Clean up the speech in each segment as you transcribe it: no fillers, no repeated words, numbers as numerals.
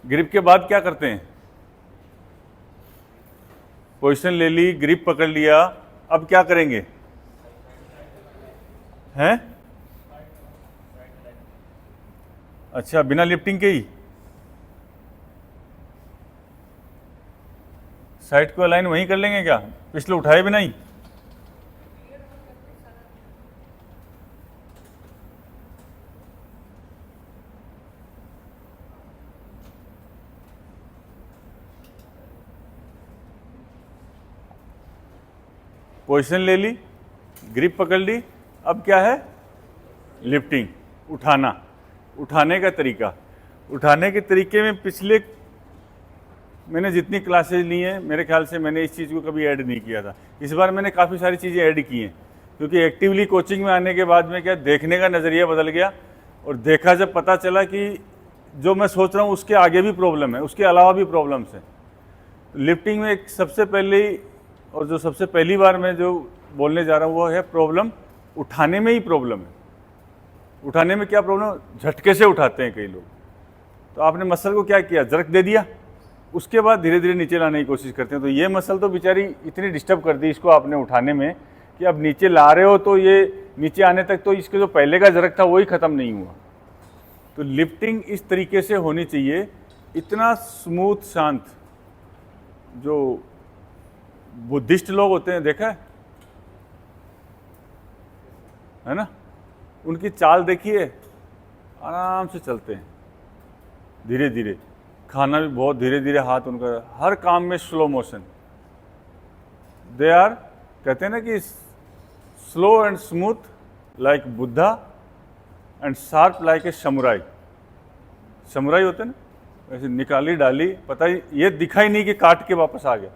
Grip के बाद क्या करते हैं? पोजीशन ले ली, ग्रिप पकड़ लिया, अब क्या करेंगे? हैं? अच्छा, बिना लिफ्टिंग के ही साइड को अलाइन वहीं कर लेंगे क्या, पिछले उठाए बिना ही? पोजीशन ले ली, ग्रिप पकड़ ली, अब क्या है? लिफ्टिंग, उठाना। उठाने का तरीका, उठाने के तरीके में पिछले मैंने जितनी क्लासेज ली हैं मेरे ख्याल से मैंने इस चीज़ को कभी ऐड नहीं किया था। इस बार मैंने काफ़ी सारी चीज़ें ऐड की हैं, क्योंकि एक्टिवली कोचिंग में आने के बाद में क्या देखने का नज़रिया बदल गया, और देखा जब पता चला कि जो मैं सोच रहा हूँ उसके आगे भी प्रॉब्लम है, उसके अलावा भी प्रॉब्लम्स हैं। लिफ्टिंग में एक सबसे पहले और जो सबसे पहली बार मैं जो बोलने जा रहा हूँ वो है प्रॉब्लम उठाने में ही प्रॉब्लम है। उठाने में क्या प्रॉब्लम? झटके से उठाते हैं कई लोग। तो आपने मसल को क्या किया? जरक दे दिया, उसके बाद धीरे धीरे नीचे लाने की कोशिश करते हैं। तो ये मसल तो बेचारी इतनी डिस्टर्ब कर दी इसको आपने उठाने में कि अब नीचे ला रहे हो तो ये नीचे आने तक तो इसके जो पहले का जरक था वही ख़त्म नहीं हुआ। तो लिफ्टिंग इस तरीके से होनी चाहिए, इतना स्मूथ शांत। जो बुद्धिस्ट लोग होते हैं देखा है ना, उनकी चाल देखिए, आराम से चलते हैं धीरे धीरे, खाना भी बहुत धीरे धीरे, हाथ उनका हर काम में स्लो मोशन। दे आर, कहते हैं ना कि slow and smooth like Buddha and sharp like a samurai. Samurai होते हैं ना, ऐसे निकाली डाली, पता ही ये दिखाई नहीं कि काट के वापस आ गया।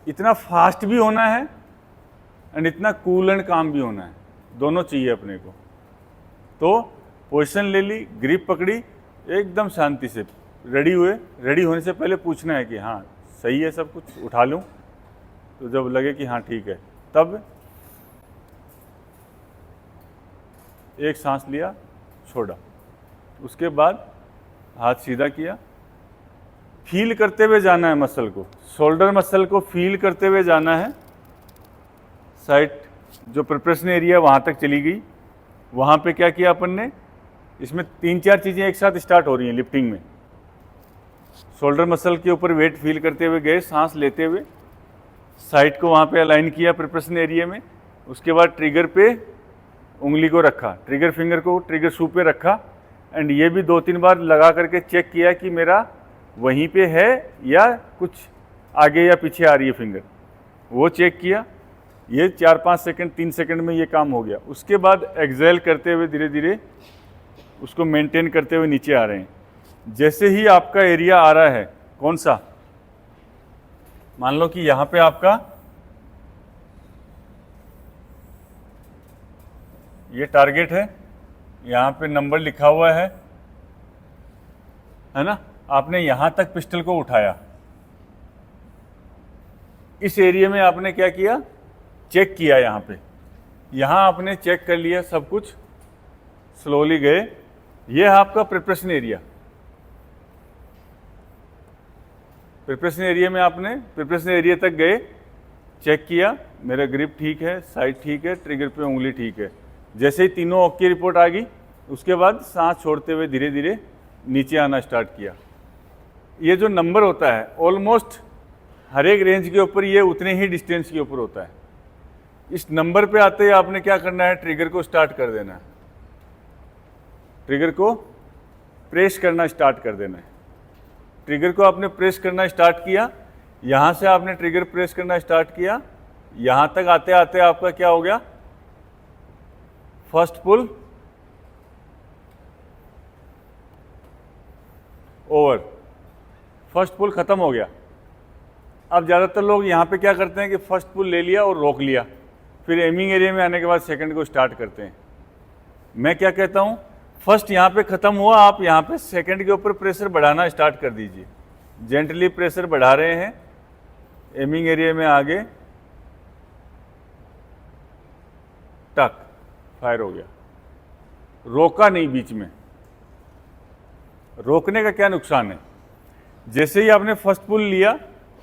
इतना फास्ट भी होना है एंड इतना कूल एंड काम भी होना है, दोनों चाहिए अपने को। तो पोजीशन ले ली, ग्रिप पकड़ी, एकदम शांति से रेडी हुए। रेडी होने से पहले पूछना है कि हाँ सही है सब कुछ, उठा लूँ। तो जब लगे कि हाँ ठीक है, तब एक सांस लिया, छोड़ा, उसके बाद हाथ सीधा किया, फील करते हुए जाना है मसल को, शोल्डर मसल को फील करते हुए जाना है। साइड जो प्रिपरेशन एरिया वहाँ तक चली गई, वहाँ पे क्या किया अपन ने, इसमें 3-4 चीज़ें एक साथ स्टार्ट हो रही हैं लिफ्टिंग में। शोल्डर मसल के ऊपर वेट फील करते हुए गए, सांस लेते हुए, साइड को वहाँ पे अलाइन किया प्रिपरेशन एरिया में। उसके बाद ट्रिगर पे उंगली को रखा, ट्रिगर फिंगर को ट्रिगर शू पे रखा, एंड ये भी 2-3 बार लगा करके चेक किया कि मेरा वहीं पे है या कुछ आगे या पीछे आ रही है फिंगर, वो चेक किया। ये 4-5 सेकंड 3 सेकंड में ये काम हो गया। उसके बाद एक्सेल करते हुए धीरे धीरे उसको मेंटेन करते हुए नीचे आ रहे हैं। जैसे ही आपका एरिया आ रहा है, कौन सा, मान लो कि यहाँ पे आपका ये टारगेट है, यहाँ पे नंबर लिखा हुआ है ना, आपने यहाँ तक पिस्टल को उठाया। इस एरिया में आपने क्या किया, चेक किया, यहाँ आपने चेक कर लिया सब कुछ, स्लोली गए। ये है आपका प्रिपरेशन एरिया। प्रिपरेशन एरिया में आपने प्रिपरेशन एरिया तक गए, चेक किया मेरा ग्रिप ठीक है, साइड ठीक है, ट्रिगर पे उंगली ठीक है। जैसे ही तीनों ओके रिपोर्ट आ गई, उसके बाद सांस छोड़ते हुए धीरे धीरे नीचे आना स्टार्ट किया। ये जो नंबर होता है ऑलमोस्ट हर एक रेंज के ऊपर ये उतने ही डिस्टेंस के ऊपर होता है। इस नंबर पे आते ही आपने क्या करना है, ट्रिगर को स्टार्ट कर देना है, ट्रिगर को प्रेस करना स्टार्ट कर देना है। ट्रिगर को आपने प्रेस करना स्टार्ट किया, यहाँ से आपने ट्रिगर प्रेस करना स्टार्ट किया, यहाँ तक आते आते आपका क्या हो गया, first pull over, first pull खत्म हो गया। अब ज़्यादातर लोग यहाँ पे क्या करते हैं कि फर्स्ट पुल ले लिया और रोक लिया, फिर एमिंग एरिया में आने के बाद सेकंड को स्टार्ट करते हैं। मैं क्या कहता हूँ, फर्स्ट यहाँ पे ख़त्म हुआ, आप यहाँ पे सेकंड के ऊपर प्रेशर बढ़ाना स्टार्ट कर दीजिए। जेंटली प्रेशर बढ़ा रहे हैं, एमिंग एरिया में आगे, टक, फायर हो गया, रोका नहीं बीच में। रोकने का क्या नुकसान है? जैसे ही आपने फर्स्ट पुल लिया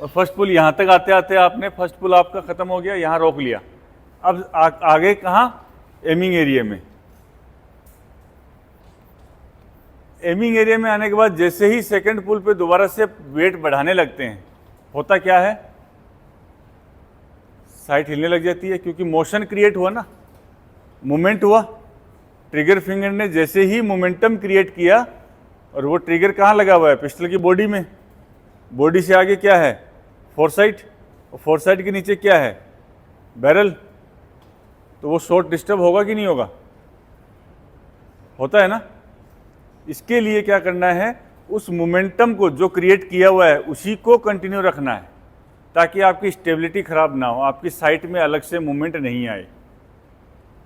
और फर्स्ट पुल यहाँ तक आते आते आपने फर्स्ट पुल आपका ख़त्म हो गया, यहाँ रोक लिया, अब आगे कहाँ? एमिंग एरिया में। एमिंग एरिया में आने के बाद जैसे ही सेकंड पुल पे दोबारा से वेट बढ़ाने लगते हैं, होता क्या है? साइट हिलने लग जाती है, क्योंकि मोशन क्रिएट हुआ ना, मोमेंट हुआ। ट्रिगर फिंगर ने जैसे ही मोमेंटम क्रिएट किया, और वो ट्रिगर कहाँ लगा हुआ है? पिस्टल की बॉडी में। बॉडी से आगे क्या है? फोरसाइट, और फोरसाइट के नीचे क्या है? बैरल। तो वो शॉट डिस्टर्ब होगा कि नहीं होगा? होता है ना। इसके लिए क्या करना है? उस मोमेंटम को जो क्रिएट किया हुआ है उसी को कंटिन्यू रखना है, ताकि आपकी स्टेबिलिटी खराब ना हो, आपकी साइट में अलग से मूवमेंट नहीं आए।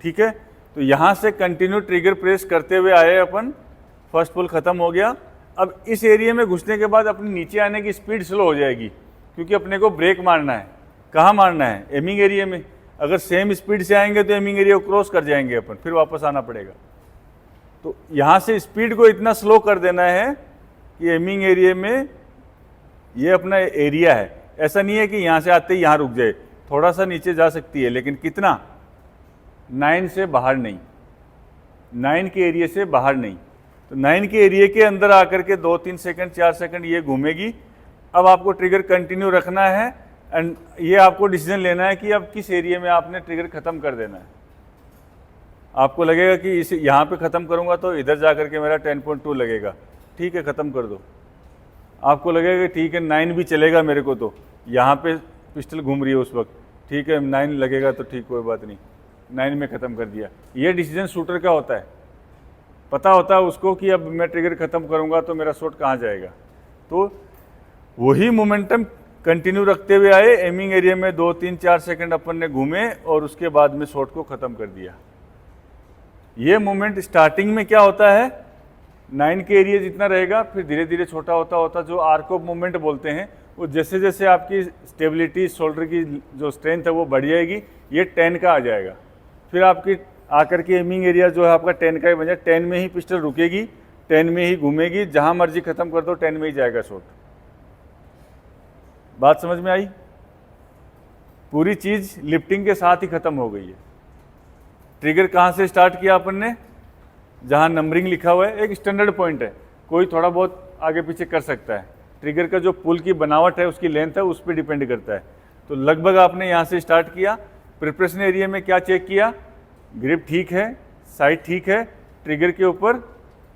ठीक है, तो यहाँ से कंटिन्यू ट्रिगर प्रेस करते हुए आए अपन, फर्स्ट पुल खत्म हो गया। अब इस एरिया में घुसने के बाद अपनी नीचे आने की स्पीड स्लो हो जाएगी, क्योंकि अपने को ब्रेक मारना है। कहाँ मारना है? एमिंग एरिया में। अगर सेम स्पीड से आएंगे तो एमिंग एरिया को क्रॉस कर जाएंगे अपन, फिर वापस आना पड़ेगा। तो यहाँ से स्पीड को इतना स्लो कर देना है कि एमिंग एरिया में ये अपना एरिया है। ऐसा नहीं है कि यहाँ से आते ही यहाँ रुक जाए, थोड़ा सा नीचे जा सकती है, लेकिन कितना? 9 से बाहर नहीं, 9 के एरिया से बाहर नहीं। तो 9 के एरिया के अंदर आकर के 2-3 सेकंड 4 सेकंड ये घूमेगी। अब आपको ट्रिगर कंटिन्यू रखना है, एंड ये आपको डिसीजन लेना है कि अब किस एरिया में आपने ट्रिगर ख़त्म कर देना है। आपको लगेगा कि इस यहाँ पे ख़त्म करूँगा तो इधर जा कर के मेरा 10.2 लगेगा, ठीक है ख़त्म कर दो। आपको लगेगा कि ठीक है 9 भी चलेगा मेरे को, तो यहाँ पे पिस्टल घूम रही है उस वक्त, ठीक है 9 लगेगा तो ठीक, कोई बात नहीं, 9 में ख़त्म कर दिया। ये डिसीजन शूटर का होता है, पता होता है उसको कि अब मैं ट्रिगर ख़त्म करूँगा तो मेरा शॉट कहाँ जाएगा। तो वही मोमेंटम कंटिन्यू रखते हुए आए, एमिंग एरिया में 2-3-4 सेकंड अपन ने घूमे और उसके बाद में शॉट को ख़त्म कर दिया। ये मोमेंट स्टार्टिंग में क्या होता है? 9 के एरिया जितना रहेगा, फिर धीरे धीरे छोटा होता होता जो आर्क ऑफ मूवमेंट बोलते हैं, वो जैसे जैसे आपकी स्टेबिलिटी, शोल्डर की जो स्ट्रेंथ है वो बढ़ जाएगी, ये 10 का आ जाएगा। फिर आपकी आकर के एमिंग एरिया जो है आपका 10 का ही बन जाए, 10 में ही पिस्टल रुकेगी, 10 में ही घूमेगी, जहाँ मर्जी ख़त्म कर दो 10 में ही जाएगा शॉट। बात समझ में आई? पूरी चीज़ लिफ्टिंग के साथ ही ख़त्म हो गई है। ट्रिगर कहाँ से स्टार्ट किया अपन ने? जहाँ नंबरिंग लिखा हुआ है, एक स्टैंडर्ड पॉइंट है, कोई थोड़ा बहुत आगे पीछे कर सकता है। ट्रिगर का जो पुल की बनावट है, उसकी लेंथ है, उस पर डिपेंड करता है। तो लगभग आपने यहाँ से स्टार्ट किया। प्रिपरेशन एरिया में क्या चेक किया? ग्रिप ठीक है, साइड ठीक है, ट्रिगर के ऊपर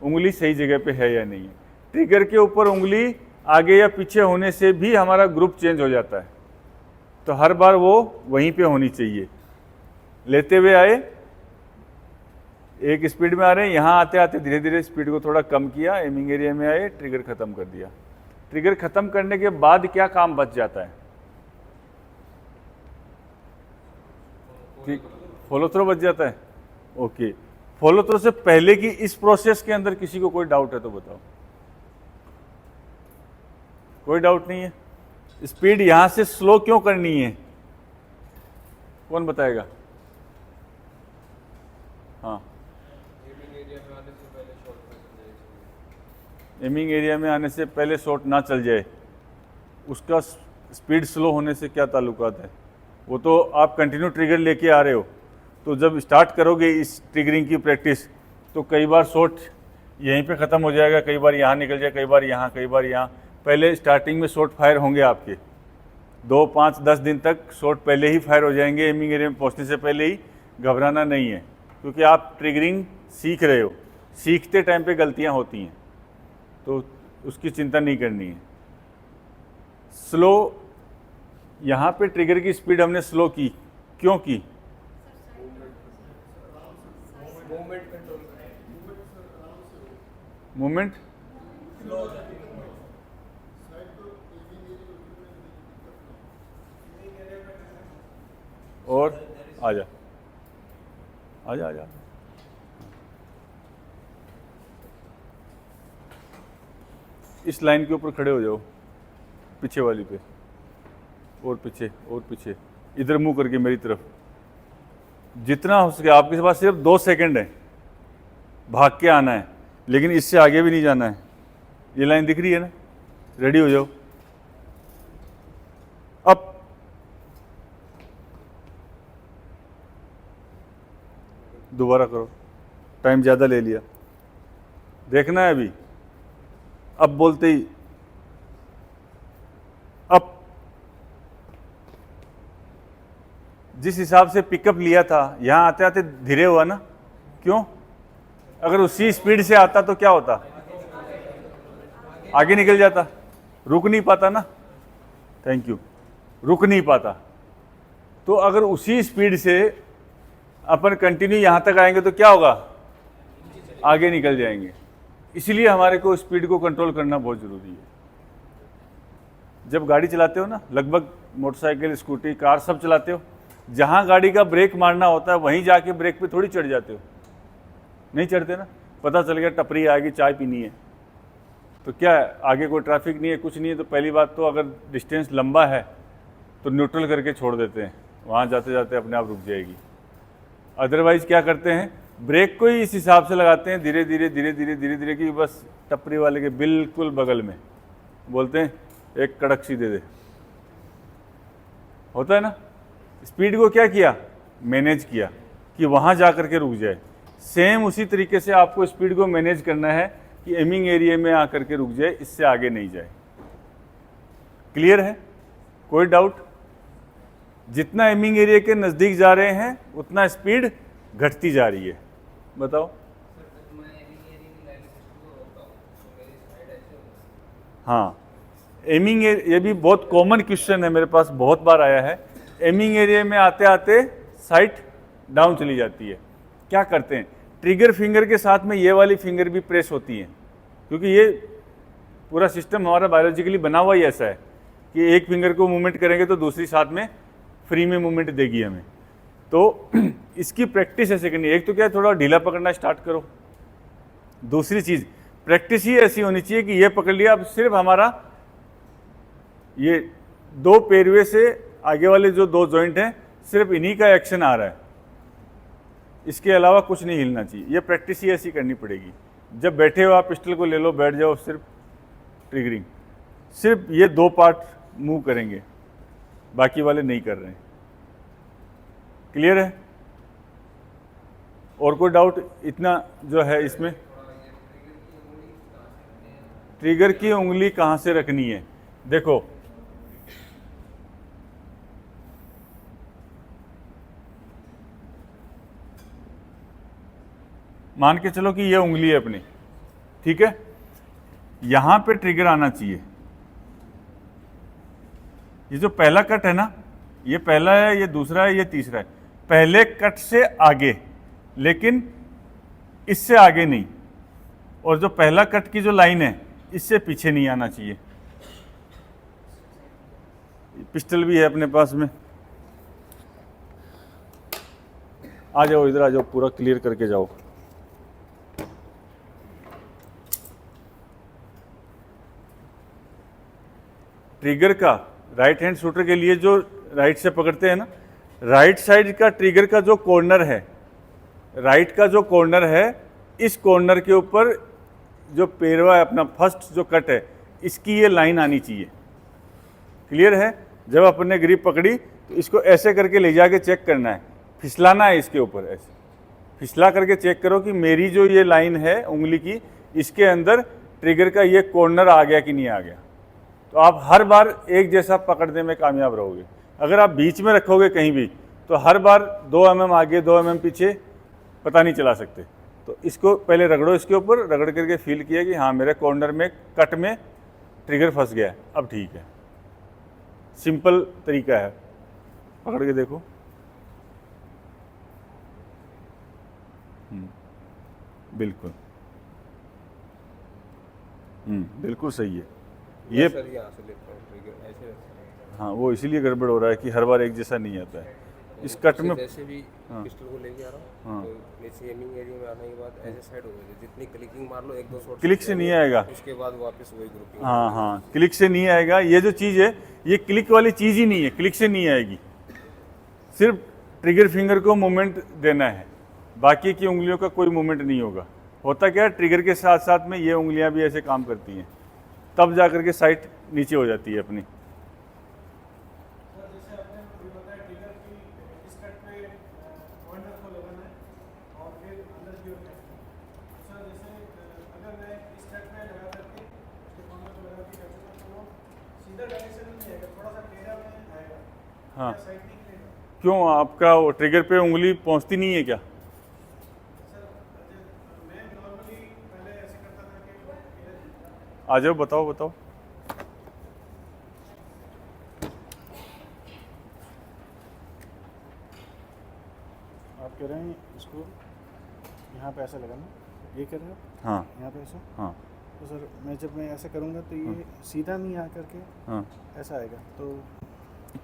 उंगली सही जगह पे है या नहीं है। ट्रिगर के ऊपर उंगली आगे या पीछे होने से भी हमारा ग्रुप चेंज हो जाता है, तो हर बार वो वहीं पे होनी चाहिए। लेते हुए आए, एक स्पीड में आ रहे हैं, यहाँ आते आते धीरे धीरे स्पीड को थोड़ा कम किया, एमिंग एरिया में आए, ट्रिगर ख़त्म कर दिया। ट्रिगर ख़त्म करने के बाद क्या काम बच जाता है? ठीक, फॉलो थ्रो बच जाता है। ओके, फॉलो थ्रो से पहले की इस प्रोसेस के अंदर किसी को कोई डाउट है तो बताओ। कोई डाउट नहीं है? स्पीड यहां से स्लो क्यों करनी है? कौन बताएगा? हाँ, एमिंग एरिया में आने से पहले शॉट ना चल जाए, उसका स्पीड स्लो होने से क्या ताल्लुकात है? वो तो आप कंटिन्यू ट्रिगर लेके आ रहे हो, तो जब स्टार्ट करोगे इस ट्रिगरिंग की प्रैक्टिस, तो कई बार शॉट यहीं पे ख़त्म हो जाएगा, कई बार यहाँ निकल जाए, कई बार यहाँ, कई बार यहाँ। पहले स्टार्टिंग में शॉट फायर होंगे आपके, 2, 5, 10 दिन तक शॉट पहले ही फायर हो जाएंगे एमिंग एरिया में पहुँचने से पहले ही। घबराना नहीं है, क्योंकि आप ट्रिगरिंग सीख रहे हो, सीखते टाइम पे गलतियाँ होती हैं, तो उसकी चिंता नहीं करनी है। स्लो, यहाँ पे ट्रिगर की स्पीड हमने स्लो की, क्यों की? मूवमेंट और आजा आजा आजा। इस लाइन के ऊपर खड़े हो जाओ, पीछे वाली पे, और पीछे और पीछे, इधर मुंह करके मेरी तरफ। जितना हो सके आपके पास सिर्फ 2 सेकंड है, भाग के आना है, लेकिन इससे आगे भी नहीं जाना है। ये लाइन दिख रही है ना, रेडी हो जाओ। अब दोबारा करो, टाइम ज़्यादा ले लिया, देखना है अभी। अब बोलते ही अब जिस हिसाब से पिकअप लिया था यहाँ आते आते धीरे हुआ ना, क्यों? अगर उसी स्पीड से आता तो क्या होता? आगे निकल जाता, रुक नहीं पाता ना। थैंक यू, रुक नहीं पाता। तो अगर उसी स्पीड से अपन कंटिन्यू यहाँ तक आएंगे तो क्या होगा? आगे निकल जाएंगे। इसलिए हमारे को स्पीड को कंट्रोल करना बहुत ज़रूरी है। जब गाड़ी चलाते हो ना, लगभग मोटरसाइकिल, स्कूटी, कार सब चलाते हो, जहाँ गाड़ी का ब्रेक मारना होता है वहीं जाके ब्रेक पे थोड़ी चढ़ जाते हो, नहीं चढ़ते ना। पता चल गया टपरी आएगी, चाय पीनी है, तो क्या है, आगे कोई ट्रैफिक नहीं है, कुछ नहीं है, तो पहली बात तो अगर डिस्टेंस लंबा है तो न्यूट्रल करके छोड़ देते हैं, वहाँ जाते जाते अपने आप रुक जाएगी। अदरवाइज़ क्या करते हैं, ब्रेक को ही इस हिसाब से लगाते हैं, धीरे धीरे धीरे धीरे धीरे धीरे कि बस टपरी वाले के बिल्कुल बगल में, बोलते हैं एक कड़क सी दे दे, होता है ना। स्पीड को क्या किया, मैनेज किया कि वहाँ जा कर के रुक जाए। सेम उसी तरीके से आपको स्पीड को मैनेज करना है कि एमिंग एरिया में आकर के रुक जाए, इससे आगे नहीं जाए। क्लियर है? कोई डाउट? जितना एमिंग एरिया के नज़दीक जा रहे हैं उतना स्पीड घटती जा रही है। बताओ। हाँ, एमिंग ये भी बहुत कॉमन क्वेश्चन है, मेरे पास बहुत बार आया है। एमिंग एरिया में आते आते साइट डाउन चली जाती है। क्या करते हैं, ट्रिगर फिंगर के साथ में ये वाली फिंगर भी प्रेस होती है, क्योंकि ये पूरा सिस्टम हमारा बायोलॉजिकली बना हुआ ही ऐसा है कि एक फिंगर को मूवमेंट करेंगे तो दूसरी साथ में फ्री में मूवमेंट देगी हमें। तो इसकी प्रैक्टिस ऐसे करनी है। एक तो क्या है, थोड़ा ढीला पकड़ना स्टार्ट करो। दूसरी चीज़, प्रैक्टिस ही ऐसी होनी चाहिए कि ये पकड़ लिया, अब सिर्फ हमारा ये दो पैरवे से आगे वाले जो दो जॉइंट हैं, सिर्फ इन्हीं का एक्शन आ रहा है, इसके अलावा कुछ नहीं हिलना चाहिए। ये प्रैक्टिस ही ऐसी करनी पड़ेगी। जब बैठे हो आप पिस्टल को ले लो, बैठ जाओ, सिर्फ ट्रिगरिंग, सिर्फ ये दो पार्ट मूव करेंगे, बाकी वाले नहीं कर रहे हैं। क्लियर है? और कोई डाउट इतना जो है इसमें? ट्रिगर की उंगली कहाँ से रखनी है? देखो, मान के चलो कि ये उंगली है अपनी, ठीक है, यहां पे ट्रिगर आना चाहिए। ये जो पहला कट है ना, ये पहला है, ये दूसरा है, ये तीसरा है। पहले कट से आगे, लेकिन इससे आगे नहीं। और जो पहला कट की जो लाइन है, इससे पीछे नहीं आना चाहिए। पिस्टल भी है अपने पास में, आ जाओ इधर, आ जाओ, पूरा क्लियर करके जाओ। ट्रिगर का राइट हैंड शूटर के लिए जो राइट से पकड़ते हैं ना, राइट साइड का ट्रिगर का जो कॉर्नर है, राइट का जो कॉर्नर है, इस कॉर्नर के ऊपर जो पेरवा है अपना, फर्स्ट जो कट है, इसकी ये लाइन आनी चाहिए। क्लियर है? जब अपन ने ग्रिप पकड़ी तो इसको ऐसे करके ले जाके चेक करना है, फिसलाना है इसके ऊपर, ऐसे फिसला करके चेक करो कि मेरी जो ये लाइन है उंगली की, इसके अंदर ट्रिगर का ये कॉर्नर आ गया कि नहीं आ गया। तो आप हर बार एक जैसा पकड़ने में कामयाब रहोगे। अगर आप बीच में रखोगे कहीं भी, तो हर बार 2 mm आगे 2 mm पीछे पता नहीं चला सकते। तो इसको पहले रगड़ो, इसके ऊपर रगड़ करके फील किया कि हाँ मेरे कॉर्नर में कट में ट्रिगर फंस गया है, अब ठीक है। सिंपल तरीका है, पकड़ के देखो। बिल्कुल, बिल्कुल सही है ये। हाँ, वो इसीलिए गड़बड़ हो रहा है कि हर बार एक जैसा नहीं आता है। इस कट में जैसे भी पिस्टल को लेके आ रहा हूँ, तो नीचे एमिंग एरिया में आने के बाद ऐसे साइड हो गए, जितनी क्लिकिंग मार लो, 1-2 शॉट क्लिक से नहीं आएगा, उसके बाद वापस वही ग्रुपिंग। हाँ, क्लिक से नहीं आएगा। ये जो चीज़ है, ये क्लिक वाली चीज़ ही नहीं है, क्लिक से नहीं आएगी। सिर्फ ट्रिगर फिंगर को मूवमेंट देना है, बाकी की उंगलियों का कोई मूवमेंट नहीं होगा। होता क्या है, ट्रिगर के साथ साथ में ये उंगलियां भी ऐसे काम करती हैं, तब जा करके साइट नीचे हो जाती है अपनी। जैसे आपने अभी बताया ट्रिगर की इस कट पे पॉइंटर को लगाना है और फिर अंदर की ओर कैचना है। सर जैसे अगर मैं इस कट में लगा करके उसके पॉइंटर को लगा के कैचूंगा तो वो सीधा डायरेक्शन में नहीं आएगा, थोड़ा सा टेढ़ा में आएगा। हाँ, साइड नहीं मिलेगा। क्यों आपका वो ट्रिगर पे उंगली पहुंचती नहीं है क्या? सर मैं नॉर्मली पहले ऐसे करता था कि इधर आ जाओ, बताओ बताओ। आप कह रहे हैं इसको यहाँ पे ऐसा लगाना, ये कह रहे हैं हाँ यहाँ पे ऐसा। हाँ तो सर मैं ऐसे करूँगा तो ये सीधा नहीं आ करके हाँ, ऐसा आएगा, तो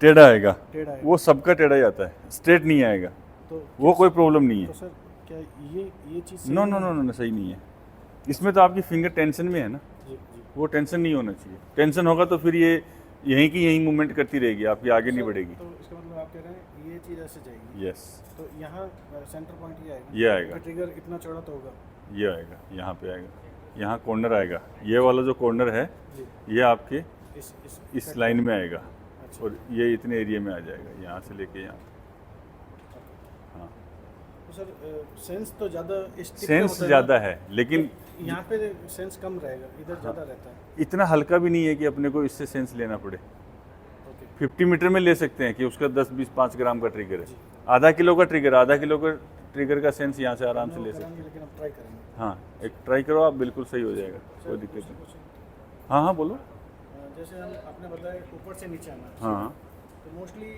टेढ़ा आएगा। टेढ़ा आएगा। वो सबका टेढ़ा ही आता है, स्ट्रेट नहीं आएगा, तो वो कोई प्रॉब्लम नहीं तो है। सर क्या ये चीज़ नो नो नो नो, सही नहीं है। इसमें तो आपकी फिंगर टेंशन में है ना, जी जी। वो टेंशन नहीं होना चाहिए। टेंशन होगा तो फिर ये यहीं की यहीं मूवमेंट करती रहेगी, आपकी आगे नहीं बढ़ेगी। तो इसका मतलब आप कह रहे हैं ये चीज़ ऐसे जाएगी, यस, तो यहाँ सेंटर पॉइंट ये आएगा, ये आएगा, ट्रिगर इतना चौड़ा तो होगा ये आएगा, यहाँ पे आएगा, यहाँ कॉर्नर आएगा। ये वाला जो कॉर्नर है जी, ये आपके इस लाइन में आएगा अच्छा। और ये इतने एरिया में आ जाएगा, यहाँ से लेके यहाँ। हाँ, तो सर सेंस तो ज़्यादा इस टिप पे सेंस होता है ज़्यादा ना? है, लेकिन यहाँ पे सेंस कम रहेगा, इधर ज़्यादा रहता है। इतना हल्का भी नहीं है कि अपने को इससे सेंस लेना पड़े। ओके 50 मीटर में ले सकते हैं कि उसका 10-20-5 ग्राम का ट्रिगर है, आधा किलो का ट्रिगर, आधा किलो का ट्रिगर का सेंस यहाँ से आराम से ले सकते हैं। लेकिन हम ट्राई करेंगे। हाँ, एक ट्राई करो आप, बिल्कुल सही हो जाएगा, कोई दिक्कत नहीं। हाँ हाँ बोलो। जैसे हम आपने बताया ऊपर से नीचे आना, हाँ हाँ, तो मोस्टली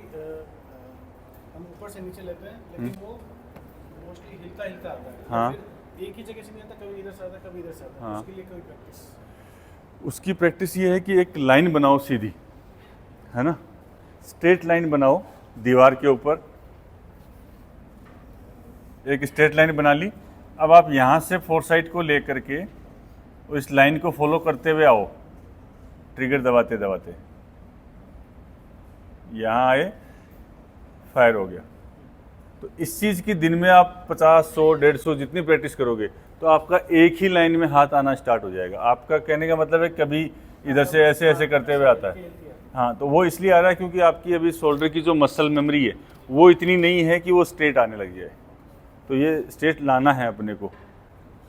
हम ऊपर से नीचे लेते हैं, लेकिन वो मोस्टली हिलता हिलता आता है। हाँ। फिर एक ही जगह से नहीं आता, कभी इधर से आता, कभी इधर से आता। हाँ। उसके लिए कोई प्रैक्टिस? उसकी प्रैक्टिस ये है कि एक लाइन बनाओ सीधी, है ना, स्ट्रेट लाइन बनाओ दीवार के ऊपर। एक स्ट्रेट लाइन बना ली, अब आप यहाँ से फोर साइड को ले करके इस लाइन को फॉलो करते हुए आओ, ट्रिगर दबाते दबाते यहाँ आए, फायर हो गया। तो इस चीज़ की दिन में आप 50, 100, 150 जितनी प्रैक्टिस करोगे तो आपका एक ही लाइन में हाथ आना स्टार्ट हो जाएगा। आपका कहने का मतलब है कभी इधर से ऐसे ऐसे करते हुए आता है। हाँ, तो वो इसलिए आ रहा है क्योंकि आपकी अभी शोल्डर की जो मसल मेमोरी है वो इतनी नहीं है कि वो स्ट्रेट आने लग जाए। तो ये स्ट्रेट लाना है अपने को,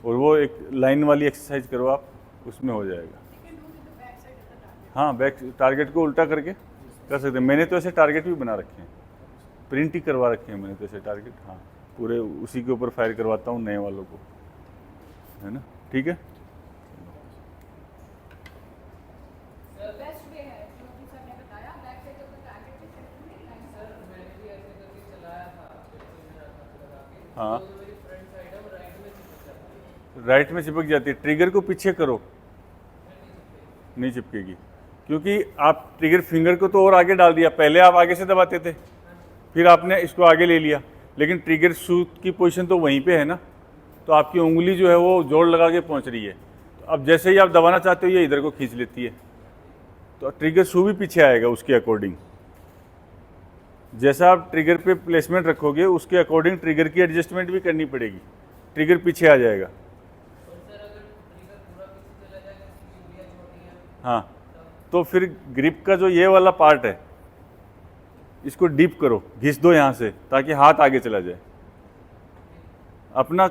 और वो एक लाइन वाली एक्सरसाइज करो आप, उसमें हो जाएगा। हाँ, बैक टारगेट को उल्टा करके कर सकते हैं। मैंने तो ऐसे टारगेट भी बना रखे हैं, प्रिंट ही करवा रखे हैं मैंने तो ऐसे टारगेट। हाँ, पूरे उसी के ऊपर फायर करवाता हूँ नए वालों को, है ना। ठीक है, बेस्ट वे है जो कि सर ने बताया, back side of the target पे सेट करने लाइन। सर मैंने भी ऐसे करके चलाया था, लगा के हाँ, तो मेरी फ्रंट साइड है वो राइट में चिपक जाती है। राइट में चिपक जाती है। ट्रिगर को पीछे करो, नहीं चिपकेगी, क्योंकि आप ट्रिगर फिंगर को तो और आगे डाल दिया। पहले आप आगे से दबाते थे, फिर आपने इसको आगे ले लिया, लेकिन ट्रिगर शूट की पोजीशन तो वहीं पे है ना, तो आपकी उंगली जो है वो जोड़ लगा के पहुंच रही है। तो अब जैसे ही आप दबाना चाहते हो ये इधर को खींच लेती है, तो ट्रिगर शू भी पीछे आएगा उसके अकॉर्डिंग। जैसा आप ट्रिगर पे प्लेसमेंट रखोगे उसके अकॉर्डिंग ट्रिगर की एडजस्टमेंट भी करनी पड़ेगी, ट्रिगर पीछे आ जाएगा। और सर अगर ट्रिगर पूरा पीछे चला जाए, किसी की उंगलियां छोटी हैं, हाँ, तो फिर ग्रिप का जो ये वाला पार्ट है इसको डीप करो, घिस दो यहाँ से ताकि हाथ आगे चला जाए। अपना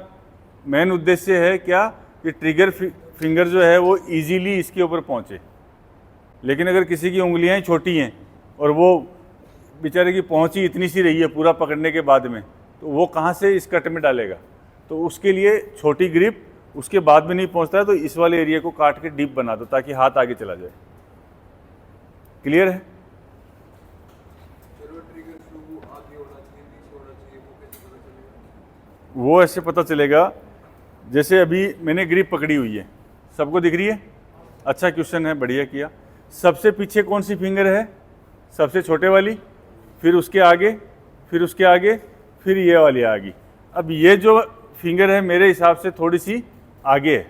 मेन उद्देश्य है क्या कि ट्रिगर फिंगर जो है वो इजीली इसके ऊपर पहुँचे। लेकिन अगर किसी की उंगलियां ही छोटी हैं और वो बेचारे की पहुँच ही इतनी सी रही है पूरा पकड़ने के बाद में, तो वो कहाँ से इस कट में डालेगा। तो उसके लिए छोटी ग्रिप, उसके बाद में नहीं पहुँचता है तो इस वाले एरिया को काट के डीप बना दो ताकि हाथ आगे चला जाए। क्लियर है? वो ऐसे पता चलेगा जैसे अभी मैंने ग्रिप पकड़ी हुई है, सबको दिख रही है। अच्छा क्वेश्चन है, बढ़िया किया। सबसे पीछे कौन सी फिंगर है? सबसे छोटे वाली, फिर उसके आगे, फिर उसके आगे, फिर ये वाली आगे। अब ये जो फिंगर है मेरे हिसाब से थोड़ी सी आगे है,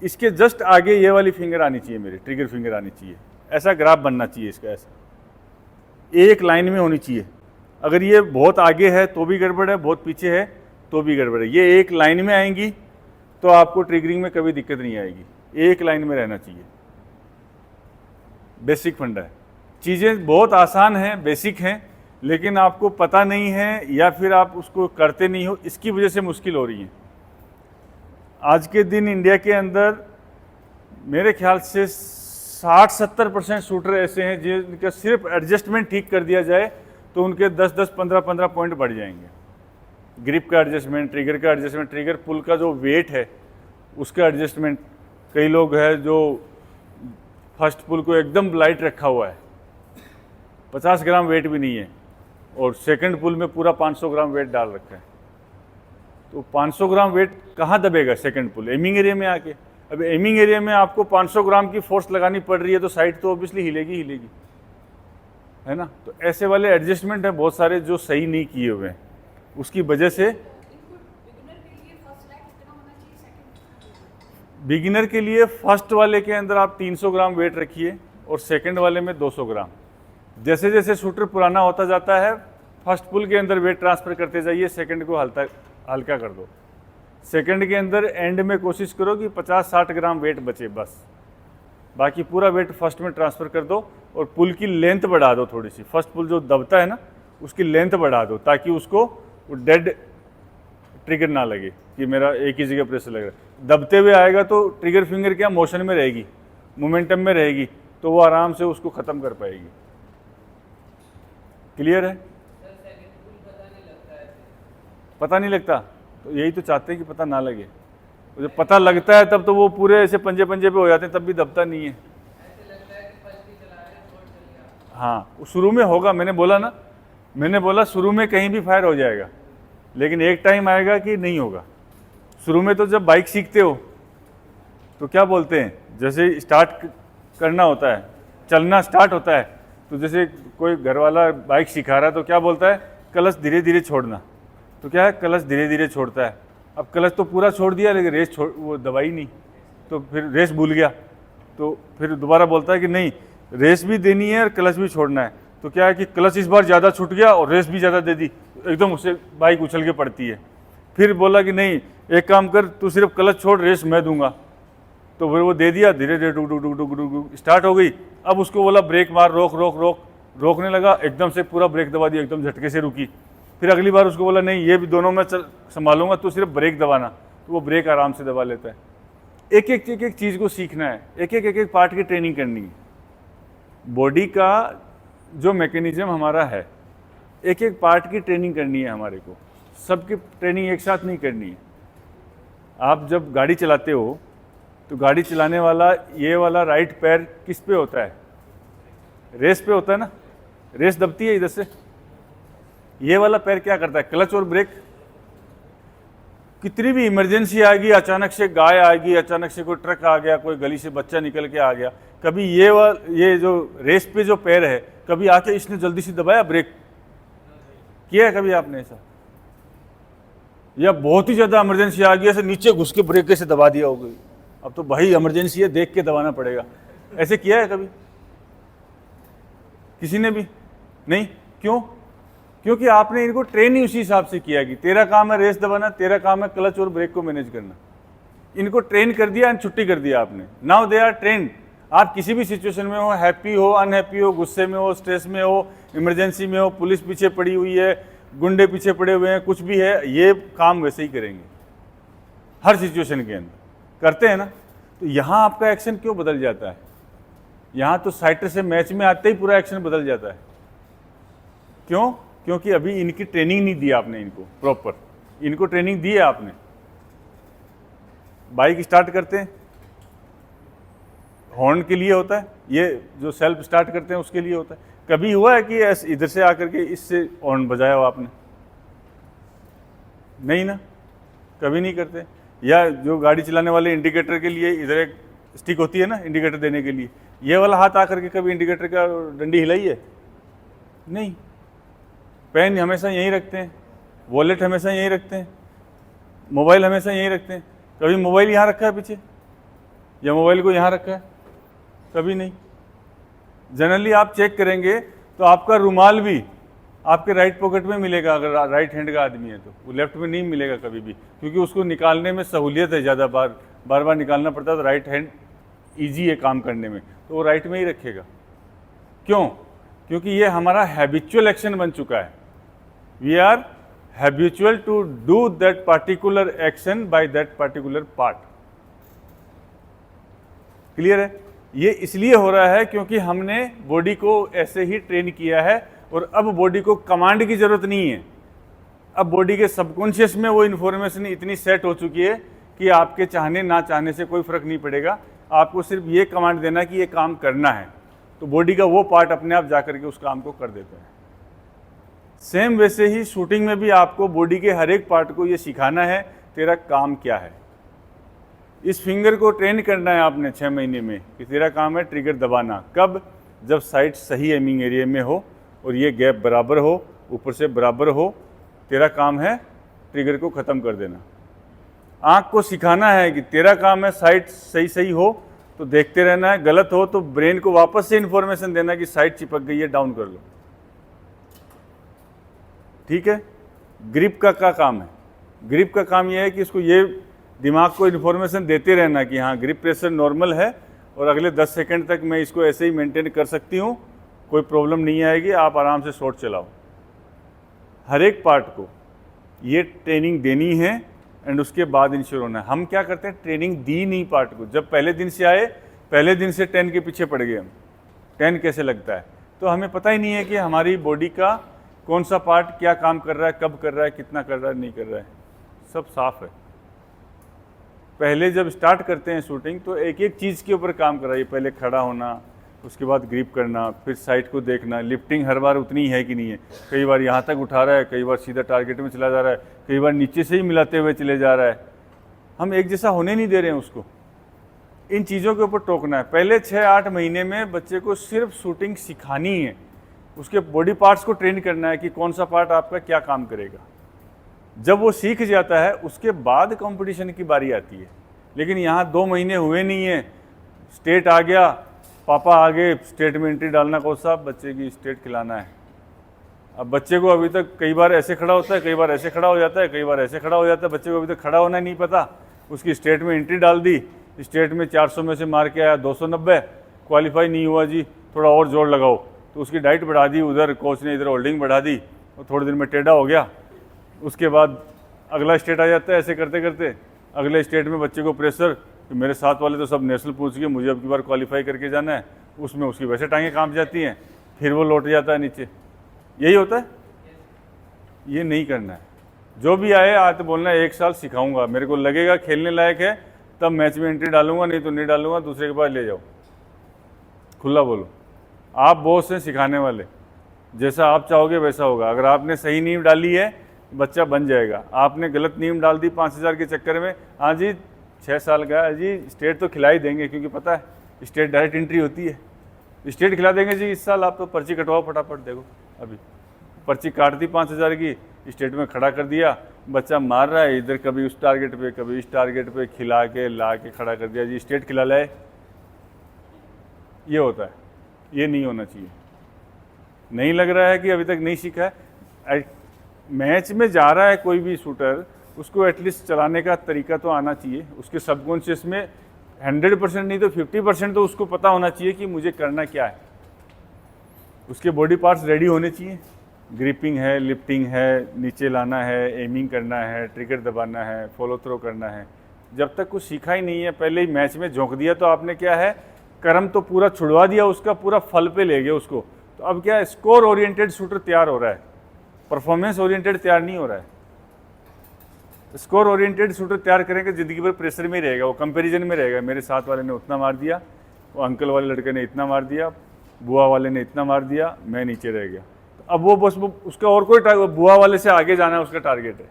इसके जस्ट आगे ये वाली फिंगर आनी चाहिए, मेरी ट्रिगर फिंगर आनी चाहिए। ऐसा ग्राफ बनना चाहिए इसका, ऐसा एक लाइन में होनी चाहिए। अगर ये बहुत आगे है तो भी गड़बड़ है, बहुत पीछे है तो भी गड़बड़ है। ये एक लाइन में आएंगी तो आपको ट्रिगरिंग में कभी दिक्कत नहीं आएगी, एक लाइन में रहना चाहिए। बेसिक फंडा है। चीज़ें बहुत आसान हैं, बेसिक हैं, लेकिन आपको पता नहीं है या फिर आप उसको करते नहीं हो, इसकी वजह से मुश्किल हो रही है। आज के दिन इंडिया के अंदर मेरे ख्याल से 60-70% शूटर ऐसे हैं जिनका सिर्फ एडजस्टमेंट ठीक कर दिया जाए तो उनके 10-10, 15-15 पॉइंट बढ़ जाएंगे। ग्रिप का एडजस्टमेंट, ट्रिगर का एडजस्टमेंट, ट्रिगर पुल का जो वेट है उसका एडजस्टमेंट। कई लोग हैं जो फर्स्ट पुल को एकदम लाइट रखा हुआ है, 50 ग्राम वेट भी नहीं है, और सेकंड पुल में पूरा 500 ग्राम वेट डाल रखा है। तो 500 ग्राम वेट कहाँ दबेगा सेकंड पुल? एमिंग एरिया में आके। अब एमिंग एरिया में आपको 500 ग्राम की फोर्स लगानी पड़ रही है तो साइड तो ऑब्वियसली हिलेगी हिलेगी, है ना। तो ऐसे वाले एडजस्टमेंट है बहुत सारे जो सही नहीं किए हुए हैं, उसकी वजह से बिगिनर के लिए फर्स्ट वाले के अंदर आप 300 ग्राम वेट रखिए और सेकंड वाले में 200 ग्राम। जैसे जैसे शूटर पुराना होता जाता है फर्स्ट पुल के अंदर वेट ट्रांसफ़र करते जाइए, सेकंड को हल्का कर दो। सेकंड के अंदर एंड में कोशिश करो कि 50-60 ग्राम वेट बचे बस, बाकी पूरा वेट फर्स्ट में ट्रांसफ़र कर दो और पुल की लेंथ बढ़ा दो थोड़ी सी। फर्स्ट पुल जो दबता है ना उसकी लेंथ बढ़ा दो ताकि उसको वो डेड ट्रिगर ना लगे कि मेरा एक ही जगह प्रेशर लग रहा है। दबते हुए आएगा तो ट्रिगर फिंगर क्या मोशन में रहेगी, मोमेंटम में रहेगी, तो वो आराम से उसको ख़त्म कर पाएगी। क्लियर है? पता नहीं लगता, तो यही तो चाहते हैं कि पता ना लगे। जब पता लगता है तब तो वो पूरे ऐसे पंजे पंजे पे हो जाते हैं, तब भी दबता नहीं है। हाँ, शुरू में होगा, मैंने बोला शुरू में कहीं भी फायर हो जाएगा, लेकिन एक टाइम आएगा कि नहीं होगा। शुरू में तो जब बाइक सीखते हो तो क्या बोलते हैं, जैसे स्टार्ट करना होता है, चलना स्टार्ट होता है, तो जैसे कोई घर वाला बाइक सिखा रहा है तो क्या बोलता है, क्लच धीरे धीरे छोड़ना। तो क्या है, क्लच धीरे धीरे छोड़ता है। अब क्लच तो पूरा छोड़ दिया लेकिन रेस वो दबाई नहीं, तो फिर रेस भूल गया, तो फिर दोबारा बोलता है कि नहीं रेस भी देनी है और क्लच भी छोड़ना है। तो क्या है कि क्लच इस बार ज़्यादा छूट गया और रेस भी ज़्यादा दे दी, एकदम उससे बाइक उछल के पड़ती है। फिर बोला कि नहीं एक काम कर, तू सिर्फ क्लच छोड़, रेस मैं दूंगा। तो फिर वो दे दिया, धीरे धीरे डुक डुक डुक डुक डुक डुक स्टार्ट हो गई। अब उसको बोला ब्रेक मार, रोक रोक रोक, रोकने लगा, एकदम से पूरा ब्रेक दबा दिया, एकदम झटके से रुकी। फिर अगली बार उसको बोला नहीं ये भी दोनों मैं संभालूंगा, तू सिर्फ ब्रेक दबाना, तो वो ब्रेक आराम से दबा लेता है। एक एक चीज़ को सीखना है, एक एक पार्ट की ट्रेनिंग करनी है। बॉडी का जो मैकेनिज्म हमारा है, एक एक पार्ट की ट्रेनिंग करनी है हमारे को, सबकी ट्रेनिंग एक साथ नहीं करनी है। आप जब गाड़ी चलाते हो तो गाड़ी चलाने वाला ये वाला राइट पैर किस पे होता है, रेस पे होता है ना, रेस दबती है इधर से, ये वाला पैर क्या करता है, क्लच और ब्रेक। कितनी भी इमरजेंसी आएगी, अचानक से गाय आएगी, अचानक से कोई ट्रक आ गया, कोई गली से बच्चा निकल के आ गया, कभी ये जो रेस पे जो पैर है, कभी आके इसने जल्दी से दबाया ब्रेक, किया है कभी आपने ऐसा? या बहुत ही ज़्यादा इमरजेंसी आ गई, ऐसे नीचे घुस के ब्रेक कैसे दबा दिया होगा, अब तो भाई इमरजेंसी है देख के दबाना पड़ेगा, ऐसे किया है कभी किसी ने भी? नहीं। क्यों? क्योंकि आपने इनको ट्रेन ही उसी हिसाब से किया कि तेरा काम है रेस दबाना, तेरा काम है क्लच और ब्रेक को मैनेज करना। इनको ट्रेन कर दिया एंड छुट्टी कर दिया आपने। Now they are train. आप किसी भी सिचुएशन में हो, हैप्पी हो, अनहैप्पी हो, गुस्से में हो, स्ट्रेस में हो, इमरजेंसी में हो, पुलिस पीछे पड़ी हुई है, गुंडे पीछे पड़े हुए हैं, कुछ भी है, ये काम वैसे ही करेंगे हर सिचुएशन के अंदर, करते हैं ना। तो यहाँ आपका एक्शन क्यों बदल जाता है? यहाँ तो साइटर से मैच में आते ही पूरा एक्शन बदल जाता है। क्यों? क्योंकि अभी इनकी ट्रेनिंग नहीं दी आपने, इनको प्रॉपर इनको ट्रेनिंग दी है आपने। बाइक स्टार्ट करते हैं हॉर्न के लिए होता है, ये जो सेल्फ स्टार्ट करते हैं उसके लिए होता है। कभी हुआ है कि ऐसे इधर से आकर के इससे हॉर्न बजाया हो आपने? नहीं ना, कभी नहीं करते। या जो गाड़ी चलाने वाले इंडिकेटर के लिए इधर एक स्टिक होती है ना इंडिकेटर देने के लिए, ये वाला हाथ आकर के कभी इंडिकेटर का डंडी हिलाई है? नहीं। पेन हमेशा यहीं रखते हैं, वॉलेट हमेशा यहीं रखते हैं, मोबाइल हमेशा यहीं रखते हैं। कभी मोबाइल यहाँ रखा है पीछे या मोबाइल को यहाँ रखा है? कभी नहीं। जनरली आप चेक करेंगे तो आपका रुमाल भी आपके राइट पॉकेट में मिलेगा, अगर राइट हैंड का आदमी है तो वो लेफ्ट में नहीं मिलेगा कभी भी, क्योंकि उसको निकालने में सहूलियत है, ज़्यादा बार बार निकालना पड़ता है, तो राइट हैंड ईजी है काम करने में, तो वो राइट में ही रखेगा। क्यों? क्योंकि ये हमारा हैबिचुअल एक्शन बन चुका है। We are habitual to do that particular action by that particular part. Clear है? ये इसलिए हो रहा है क्योंकि हमने बॉडी को ऐसे ही ट्रेन किया है और अब बॉडी को कमांड की जरूरत नहीं है। अब बॉडी के सबकॉन्शियस में वो इन्फॉर्मेशन इतनी सेट हो चुकी है कि आपके चाहने ना चाहने से कोई फर्क नहीं पड़ेगा, आपको सिर्फ ये कमांड देना कि ये काम करना है, तो बॉडी का वो पार्ट अपने आप जाकर के उस काम को कर देता है। सेम वैसे ही शूटिंग में भी आपको बॉडी के हर एक पार्ट को ये सिखाना है तेरा काम क्या है। इस फिंगर को ट्रेन करना है आपने 6 महीने में कि तेरा काम है ट्रिगर दबाना। कब? जब साइट सही एमिंग एरिया में हो और ये गैप बराबर हो, ऊपर से बराबर हो, तेरा काम है ट्रिगर को ख़त्म कर देना। आँख को सिखाना है कि तेरा काम है साइट सही हो तो देखते रहना है, गलत हो तो ब्रेन को वापस से इन्फॉर्मेशन देना कि साइट चिपक गई है, डाउन कर लो। ठीक है? ग्रिप का क्या काम है? ग्रिप का काम यह है कि इसको ये दिमाग को इन्फॉर्मेशन देते रहना कि हाँ ग्रिप प्रेशर नॉर्मल है और अगले 10 सेकंड तक मैं इसको ऐसे ही मेंटेन कर सकती हूँ, कोई प्रॉब्लम नहीं आएगी, आप आराम से शॉट चलाओ। हर एक पार्ट को ये ट्रेनिंग देनी है एंड उसके बाद इंश्योर होना है। हम क्या करते हैं, ट्रेनिंग दी नहीं पार्ट को। जब पहले दिन से आए, पहले दिन से 10 के पीछे पड़ गए हम, 10 कैसे लगता है, तो हमें पता ही नहीं है कि हमारी बॉडी का कौन सा पार्ट क्या काम कर रहा है, कब कर रहा है, कितना कर रहा है, नहीं कर रहा है, सब साफ है। पहले जब स्टार्ट करते हैं शूटिंग तो एक एक चीज़ के ऊपर काम कर रहा है। पहले खड़ा होना, उसके बाद ग्रिप करना, फिर साइड को देखना, लिफ्टिंग हर बार उतनी है कि नहीं है, कई बार यहाँ तक उठा रहा है, कई बार सीधा टारगेट में चला जा रहा है, कई बार नीचे से ही मिलाते हुए चले जा रहा है। हम एक जैसा होने नहीं दे रहे हैं उसको। इन चीज़ों के ऊपर टोकना है। पहले 6-8 महीने में बच्चे को सिर्फ शूटिंग सिखानी है, उसके बॉडी पार्ट्स को ट्रेन करना है कि कौन सा पार्ट आपका क्या काम करेगा। जब वो सीख जाता है उसके बाद कंपटीशन की बारी आती है। लेकिन यहाँ 2 महीने हुए नहीं है, स्टेट आ गया, पापा आ गए, स्टेट में एंट्री डालना कौन सा, बच्चे की स्टेट खिलाना है। अब बच्चे को अभी तक कई बार ऐसे खड़ा होता है, कई बार ऐसे खड़ा हो जाता है, कई बार ऐसे खड़ा हो जाता है, बच्चे को अभी तक खड़ा होना नहीं पता। उसकी स्टेट में एंट्री डाल दी, स्टेट में 400 में से मार के आया 290, क्वालिफाई नहीं हुआ जी, थोड़ा और जोर लगाओ, तो उसकी डाइट बढ़ा दी, उधर कोच ने इधर होल्डिंग बढ़ा दी और थोड़े दिन में टेढ़ा हो गया। उसके बाद अगला स्टेट आ जाता है, ऐसे करते करते अगले स्टेट में बच्चे को प्रेशर कि मेरे साथ वाले तो सब नेशनल पूछ गए, मुझे अब की बार क्वालिफाई करके जाना है, उसमें उसकी वैसे टांगें कांप जाती हैं, फिर वो लौट जाता है नीचे। यही होता है। ये नहीं करना है। जो भी आए आज तो बोलना है 1 साल सिखाऊंगा, मेरे को लगेगा खेलने लायक है तब मैच में एंट्री डालूंगा, नहीं तो नहीं डालूंगा, दूसरे के पास ले जाओ। खुला बोलो, आप बॉस हैं सिखाने वाले, जैसा आप चाहोगे वैसा होगा। अगर आपने सही नींव डाली है बच्चा बन जाएगा, आपने गलत नींव डाल दी 5000 के चक्कर में, हाँ जी 6 साल का जी स्टेट तो खिला ही देंगे, क्योंकि पता है स्टेट डायरेक्ट एंट्री होती है, स्टेट खिला देंगे जी इस साल, आप तो पर्ची कटवाओ फटाफट। देखो अभी पर्ची काट दी 5000 की, स्टेट में खड़ा कर दिया, बच्चा मार रहा है इधर, कभी उस टारगेट पे कभी इस टारगेट पे, खिला के ला के खड़ा कर दिया जी स्टेट खिला लाए। ये होता है, ये नहीं होना चाहिए। नहीं लग रहा है कि अभी तक नहीं सीखा है, मैच में जा रहा है कोई भी शूटर, उसको एटलीस्ट चलाने का तरीका तो आना चाहिए। उसके सबकॉन्शियस में 100% नहीं तो 50% तो उसको पता होना चाहिए कि मुझे करना क्या है। उसके बॉडी पार्ट्स रेडी होने चाहिए, ग्रिपिंग है, लिफ्टिंग है, नीचे लाना है, एमिंग करना है, ट्रिगर दबाना है, फॉलो थ्रो करना है। जब तक कुछ सीखा ही नहीं है, पहले ही मैच में झोंक दिया तो आपने क्या है, कर्म तो पूरा छुड़वा दिया, उसका पूरा फल पे ले गए उसको। तो अब क्या है, स्कोर ओरिएंटेड शूटर तैयार हो रहा है, परफॉर्मेंस ओरिएंटेड तैयार नहीं हो रहा है। स्कोर ओरिएंटेड शूटर तैयार करेंगे, ज़िंदगी भर प्रेशर में ही रहेगा, वो कंपैरिजन में रहेगा। मेरे साथ वाले ने उतना मार दिया, वो अंकल वाले लड़के ने इतना मार दिया, बुआ वाले ने इतना मार दिया, मैं नीचे रह गया। तो अब वो बस वो उसका और कोई बुआ वाले से आगे जाना है उसका टारगेट है,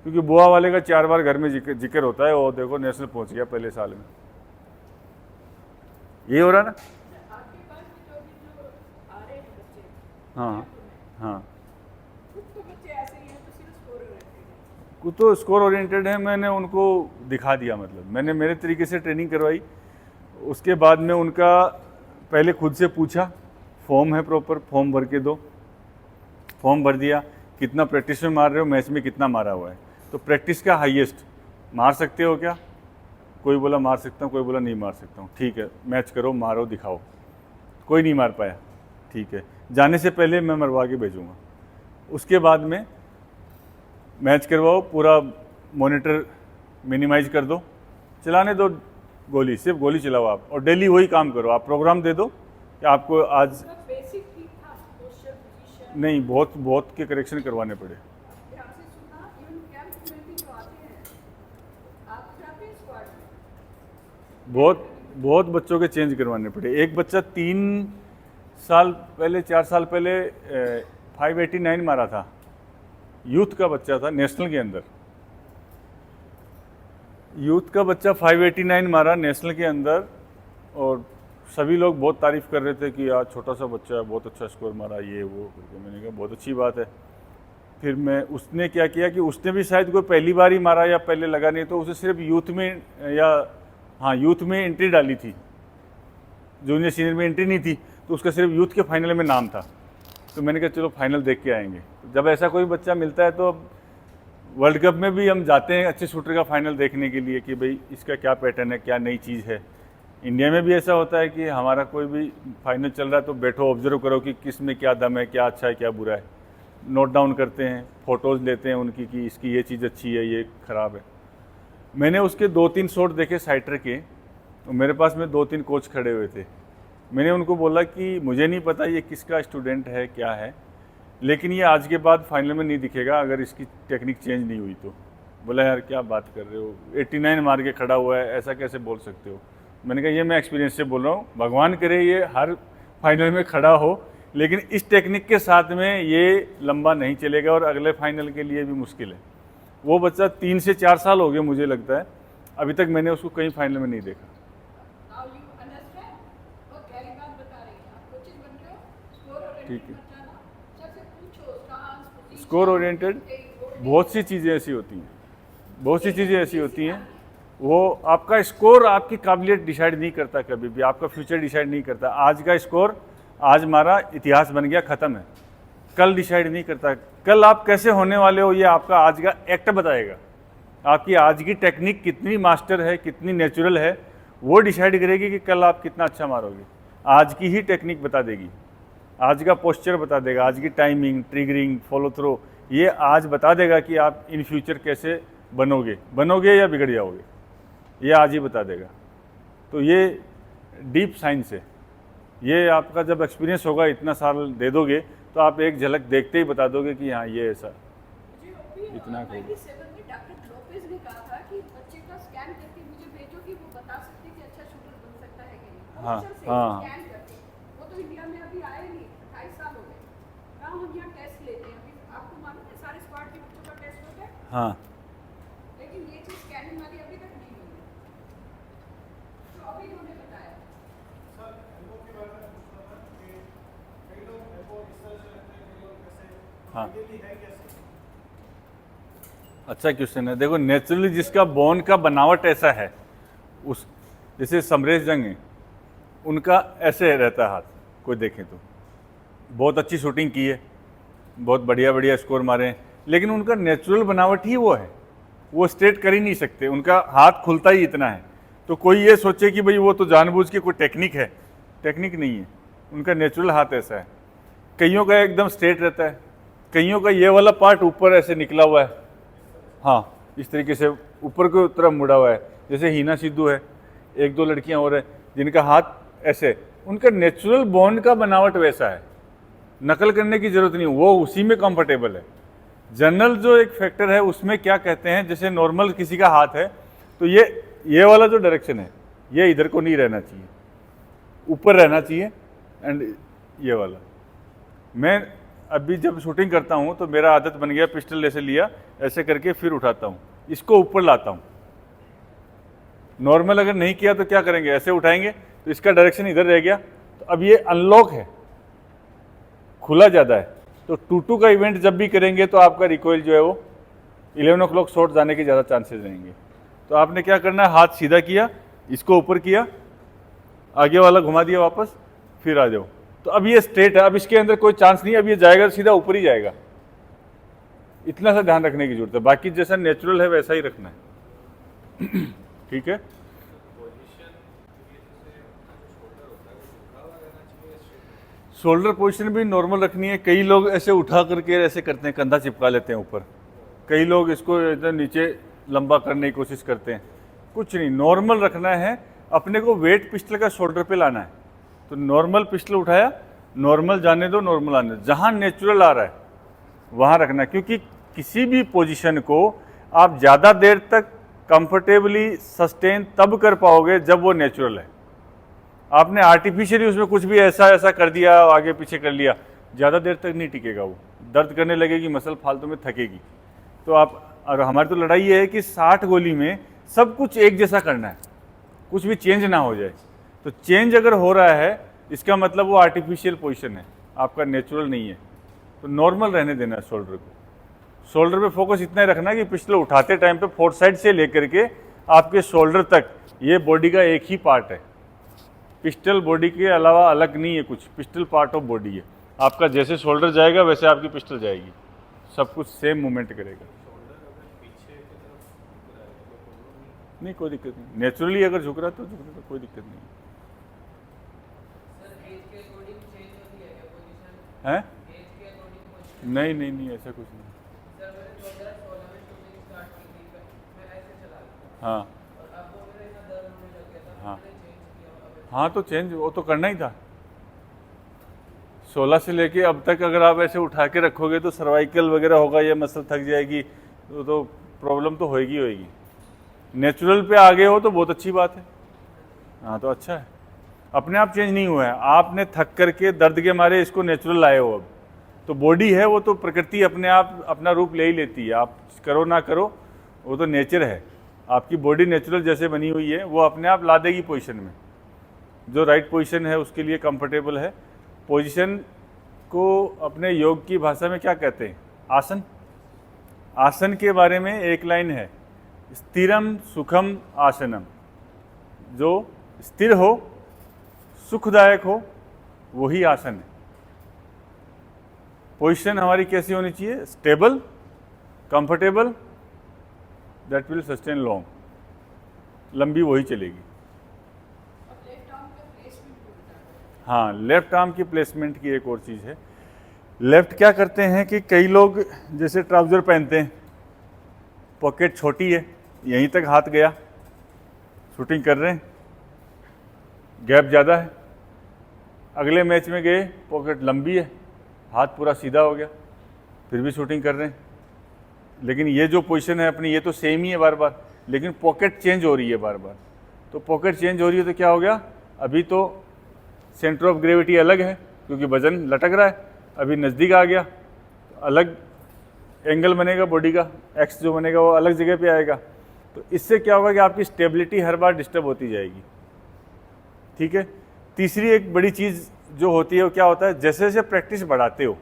क्योंकि बुआ वाले का 4 बार घर में जिक्र होता है, वो देखो नेशनल पहुंच गया पहले साल में। ये हो रहा ना। आपके पास जो आ रहे हैं बच्चे, हाँ हाँ, कुछ तो बच्चे ऐसे ही हैं तो सिर्फ स्कोर ओरिएंटेड है। कुछ तो स्कोर ओरिएंटेड है, मैंने उनको दिखा दिया, मतलब मैंने मेरे तरीके से ट्रेनिंग करवाई। उसके बाद में उनका पहले खुद से पूछा, फॉर्म है प्रॉपर, फॉर्म भर के दो, फॉर्म भर दिया, कितना प्रैक्टिस में मार रहे हो, मैच में कितना मारा हुआ है। तो प्रैक्टिस का हाईएस्ट मार सकते हो क्या, कोई बोला मार सकता हूँ, कोई बोला नहीं मार सकता हूँ। ठीक है, मैच करो, मारो, दिखाओ। कोई नहीं मार पाया, ठीक है, जाने से पहले मैं मरवा के भेजूँगा। उसके बाद में मैच करवाओ, पूरा मॉनिटर मिनिमाइज कर दो, चलाने दो गोली, सिर्फ गोली चलाओ आप, और डेली वही काम करो। आप प्रोग्राम दे दो कि आपको आज बेसिक ठीक था, पोस्चर पोजीशन नहीं, बहुत के करेक्शन करवाने पड़े। ध्यान से सुनना। इवन कैंप में भी जो आते हैं, आप जाते हैं स्क्वाड में, बहुत बच्चों के चेंज करवाने पड़े। एक बच्चा 3 साल पहले 4 साल पहले 589 मारा था, यूथ का बच्चा था, नेशनल के अंदर। यूथ का बच्चा 589 मारा नेशनल के अंदर, और सभी लोग बहुत तारीफ़ कर रहे थे कि यार छोटा सा बच्चा है, बहुत अच्छा स्कोर मारा, ये वो करके। मैंने कहा बहुत अच्छी बात है। फिर उसने क्या किया कि उसने भी शायद कोई पहली बार ही मारा या पहले लगा नहीं, तो उसे सिर्फ यूथ में यूथ में एंट्री डाली थी, जूनियर सीनियर में एंट्री नहीं थी, तो उसका सिर्फ यूथ के फाइनल में नाम था। तो मैंने कहा चलो फाइनल देख के आएंगे। जब ऐसा कोई बच्चा मिलता है तो वर्ल्ड कप में भी हम जाते हैं अच्छे शूटर का फाइनल देखने के लिए कि भाई इसका क्या पैटर्न है, क्या नई चीज़ है। इंडिया में भी ऐसा होता है कि हमारा कोई भी फाइनल चल रहा है तो बैठो, ऑब्जर्व करो कि किस में क्या दम है, क्या अच्छा है, क्या बुरा है। नोट डाउन करते हैं, फ़ोटोज़ लेते हैं उनकी कि इसकी ये चीज़ अच्छी है, ये ख़राब है। मैंने उसके 2-3 शॉट देखे साइटर के, तो मेरे पास में 2-3 कोच खड़े हुए थे। मैंने उनको बोला कि मुझे नहीं पता ये किसका स्टूडेंट है, क्या है, लेकिन ये आज के बाद फाइनल में नहीं दिखेगा अगर इसकी टेक्निक चेंज नहीं हुई तो। बोला यार क्या बात कर रहे हो, 89 मार के खड़ा हुआ है, ऐसा कैसे बोल सकते हो। मैंने कहा ये मैं एक्सपीरियंस से बोल रहा हूँ, भगवान करे ये हर फाइनल में खड़ा हो, लेकिन इस टेक्निक के साथ में ये लंबा नहीं चलेगा और अगले फाइनल के लिए भी मुश्किल है। वो बच्चा 3 से 4 साल हो गए मुझे लगता है, अभी तक मैंने उसको कहीं फाइनल में नहीं देखा। नाउ यू अंडरस्टैंड वो गहरी बात बता रही है। आप कोचेस बन रहे हो, स्कोर ओरिएंटेड ठीक है। मत जाना, सबसे पूछो स्टांस, पोजीशन, स्कोर ओरिएंटेड बहुत सी चीज़ें ऐसी होती हैं, बहुत सी चीज़ें ऐसी होती हैं, वो आपका स्कोर आपकी काबिलियत डिसाइड नहीं करता, कभी भी आपका फ्यूचर डिसाइड नहीं करता। आज का स्कोर आज हमारा इतिहास बन गया, ख़त्म है, कल डिसाइड नहीं करता। कल आप कैसे होने वाले हो ये आपका आज का एक्ट बताएगा। आपकी आज की टेक्निक कितनी मास्टर है, कितनी नेचुरल है, वो डिसाइड करेगी कि कल आप कितना अच्छा मारोगे। आज की ही टेक्निक बता देगी, आज का पोस्चर बता देगा, आज की टाइमिंग, ट्रिगरिंग, फॉलो थ्रो, ये आज बता देगा कि आप इन फ्यूचर कैसे बनोगे या बिगड़ जाओगे, ये आज ही बता देगा। तो ये डीप साइंस है। ये आपका जब एक्सपीरियंस होगा, इतना साल दे दोगे, तो आप एक झलक देखते ही बता दोगे कि हाँ ये ऐसा इतना करो। 97 में डॉक्टर लोपेज ने कहा था कि बच्चे का स्कैन करके मुझे भेजो कि वो बता सकते हैं कि अच्छा शूटर बन सकता है कि नहीं। हाँ, पोस्चर से हाँ। स्कैन करके, वो तो इंडिया में अभी आए नहीं, 28 साल हो गए। कहाँ हम यहाँ टेस्ट लेते हैं, अभी आपको मालूम है सारे स्क्वाड के बच्चों का टेस्ट होता है, हाँ, लेकिन ये चीज़ स्कैनिंग वाली अभी तक नहीं हुई है। तो अभी उन्होंने बताया सर एल्बो के बारे में पूछना था कि कई लोग एल्बो इस तरह से रखते हैं, कई लोग कैसे, हाँ। आइडियली है कैसे? अच्छा क्वेश्चन है। देखो नेचुरली जिसका बोन का बनावट ऐसा है, उस जैसे समरेश जंग है, उनका ऐसे रहता है हाथ, कोई देखें तो बहुत अच्छी शूटिंग की है, बहुत बढ़िया बढ़िया स्कोर मारे हैं, लेकिन उनका नेचुरल बनावट ही वो है, वो स्ट्रेट कर ही नहीं सकते, उनका हाथ खुलता ही इतना है। तो कोई ये सोचे कि भाई वो तो जानबूझ के कोई टेक्निक है, टेक्निक नहीं है, उनका नेचुरल हाथ ऐसा है। कईयों का एकदम स्ट्रेट रहता है, कईयों का ये वाला पार्ट ऊपर ऐसे निकला हुआ है, हाँ इस तरीके से ऊपर की तरफ मुड़ा हुआ है। जैसे हीना सिद्धू है, 1-2 लड़कियां और है जिनका हाथ ऐसे, उनका नेचुरल बोन का बनावट वैसा है, नकल करने की जरूरत नहीं, वो उसी में कंफर्टेबल है। जनरल जो एक फैक्टर है उसमें क्या कहते हैं, जैसे नॉर्मल किसी का हाथ है तो ये वाला जो डायरेक्शन है ये इधर को नहीं रहना चाहिए, ऊपर रहना चाहिए, एंड ये वाला। मैं अभी जब शूटिंग करता हूँ तो मेरा आदत बन गया, पिस्टल ऐसे लिया, ऐसे करके फिर उठाता हूँ, इसको ऊपर लाता हूँ। नॉर्मल अगर नहीं किया तो क्या करेंगे, ऐसे उठाएंगे तो इसका डायरेक्शन इधर रह गया, तो अब ये अनलॉक है, खुला ज़्यादा है। तो 2-2 का इवेंट जब भी करेंगे तो आपका रिकॉइल जो है वो 11 o'clock शॉट जाने के ज़्यादा चांसेस रहेंगे। तो आपने क्या करना है, हाथ सीधा किया, इसको ऊपर किया, आगे वाला घुमा दिया वापस, फिर आ जाओ। तो अब ये स्ट्रेट है, अब इसके अंदर कोई चांस नहीं, अब ये जाएगा सीधा ऊपर ही जाएगा। इतना सा ध्यान रखने की जरूरत है, बाकी जैसा नेचुरल है वैसा ही रखना है। ठीक है। शोल्डर पोजीशन भी नॉर्मल रखनी है। कई लोग ऐसे उठा करके ऐसे करते हैं, कंधा चिपका लेते हैं ऊपर, कई लोग इसको इधर नीचे लंबा करने की कोशिश करते हैं। कुछ नहीं, नॉर्मल रखना है। अपने को वेट पिस्टल का शोल्डर पे लाना है। तो नॉर्मल पिस्टल उठाया, नॉर्मल जाने दो, नॉर्मल आने दो, जहाँ नेचुरल आ रहा है वहाँ रखना है। क्योंकि किसी भी पोजीशन को आप ज़्यादा देर तक कंफर्टेबली सस्टेन तब कर पाओगे जब वो नेचुरल है। आपने आर्टिफिशियली उसमें कुछ भी ऐसा ऐसा कर दिया, आगे पीछे कर लिया, ज़्यादा देर तक नहीं टिकेगा, वो दर्द करने लगेगी, मसल फालतू में थकेगी। तो आप, और हमारी तो लड़ाई ये है कि 60 गोली में सब कुछ एक जैसा करना है, कुछ भी चेंज ना हो जाए। तो चेंज अगर हो रहा है इसका मतलब वो आर्टिफिशियल पोजीशन है, आपका नेचुरल नहीं है। तो नॉर्मल रहने देना है शोल्डर को। शोल्डर पे फोकस इतना ही रखना कि पिस्टल उठाते टाइम पे फोर्थ साइड से लेकर के आपके शोल्डर तक ये बॉडी का एक ही पार्ट है। पिस्टल बॉडी के अलावा अलग नहीं है कुछ, पिस्टल पार्ट ऑफ बॉडी है। आपका जैसे शोल्डर जाएगा वैसे आपकी पिस्टल जाएगी, सब कुछ सेम मूवमेंट करेगा। नहीं, कोई दिक्कत नहीं। नेचुरली अगर झुक रहा है तो झुकने में कोई दिक्कत नहीं है। नहीं नहीं नहीं, ऐसा कुछ नहीं। हाँ हाँ हाँ, तो चेंज वो तो करना ही था। 16 से लेके अब तक अगर आप ऐसे उठा के रखोगे तो सर्वाइकल वगैरह होगा, या मसल थक जाएगी, तो प्रॉब्लम तो होएगी होएगी। नेचुरल पे आ गए हो तो बहुत अच्छी बात है। हाँ, तो अच्छा है, अपने आप चेंज नहीं हुआ है। आपने थक करके दर्द के मारे इसको नेचुरल लाए हो। अब तो बॉडी है वो तो प्रकृति अपने आप अपना रूप ले ही लेती है, आप करो ना करो, वो तो नेचर है। आपकी बॉडी नेचुरल जैसे बनी हुई है वो अपने आप ला देगी पोजीशन में, जो राइट पोजीशन है उसके लिए कंफर्टेबल है। पोजीशन को अपने योग की भाषा में क्या कहते हैं? आसन। आसन के बारे में एक लाइन है, स्थिरम सुखम आसनम। जो स्थिर हो, सुखदायक हो, वही आसन है। पोजीशन हमारी कैसी होनी चाहिए? Stable, comfortable, that will sustain long, लंबी वही चलेगी। हाँ, लेफ्ट आर्म की प्लेसमेंट की एक और चीज़ है। लेफ्ट क्या करते हैं कि कई लोग जैसे ट्राउज़र पहनते हैं, पॉकेट छोटी है, यहीं तक हाथ गया, शूटिंग कर रहे हैं, गैप ज़्यादा है। अगले मैच में गए, पॉकेट लंबी है, हाथ पूरा सीधा हो गया, फिर भी शूटिंग कर रहे हैं। लेकिन ये जो पोजीशन है अपनी, ये तो सेम ही है बार बार, लेकिन पॉकेट चेंज हो रही है बार बार। तो पॉकेट चेंज हो रही है तो क्या हो गया? अभी तो सेंटर ऑफ ग्रेविटी अलग है क्योंकि वजन लटक रहा है, अभी नज़दीक आ गया तो अलग एंगल बनेगा बॉडी का, एक्स जो बनेगा वो अलग जगह पे आएगा। तो इससे क्या होगा कि आपकी स्टेबिलिटी हर बार डिस्टर्ब होती जाएगी। ठीक है। तीसरी एक बड़ी चीज़ जो होती है वो क्या होता है, जैसे जैसे प्रैक्टिस बढ़ाते हो,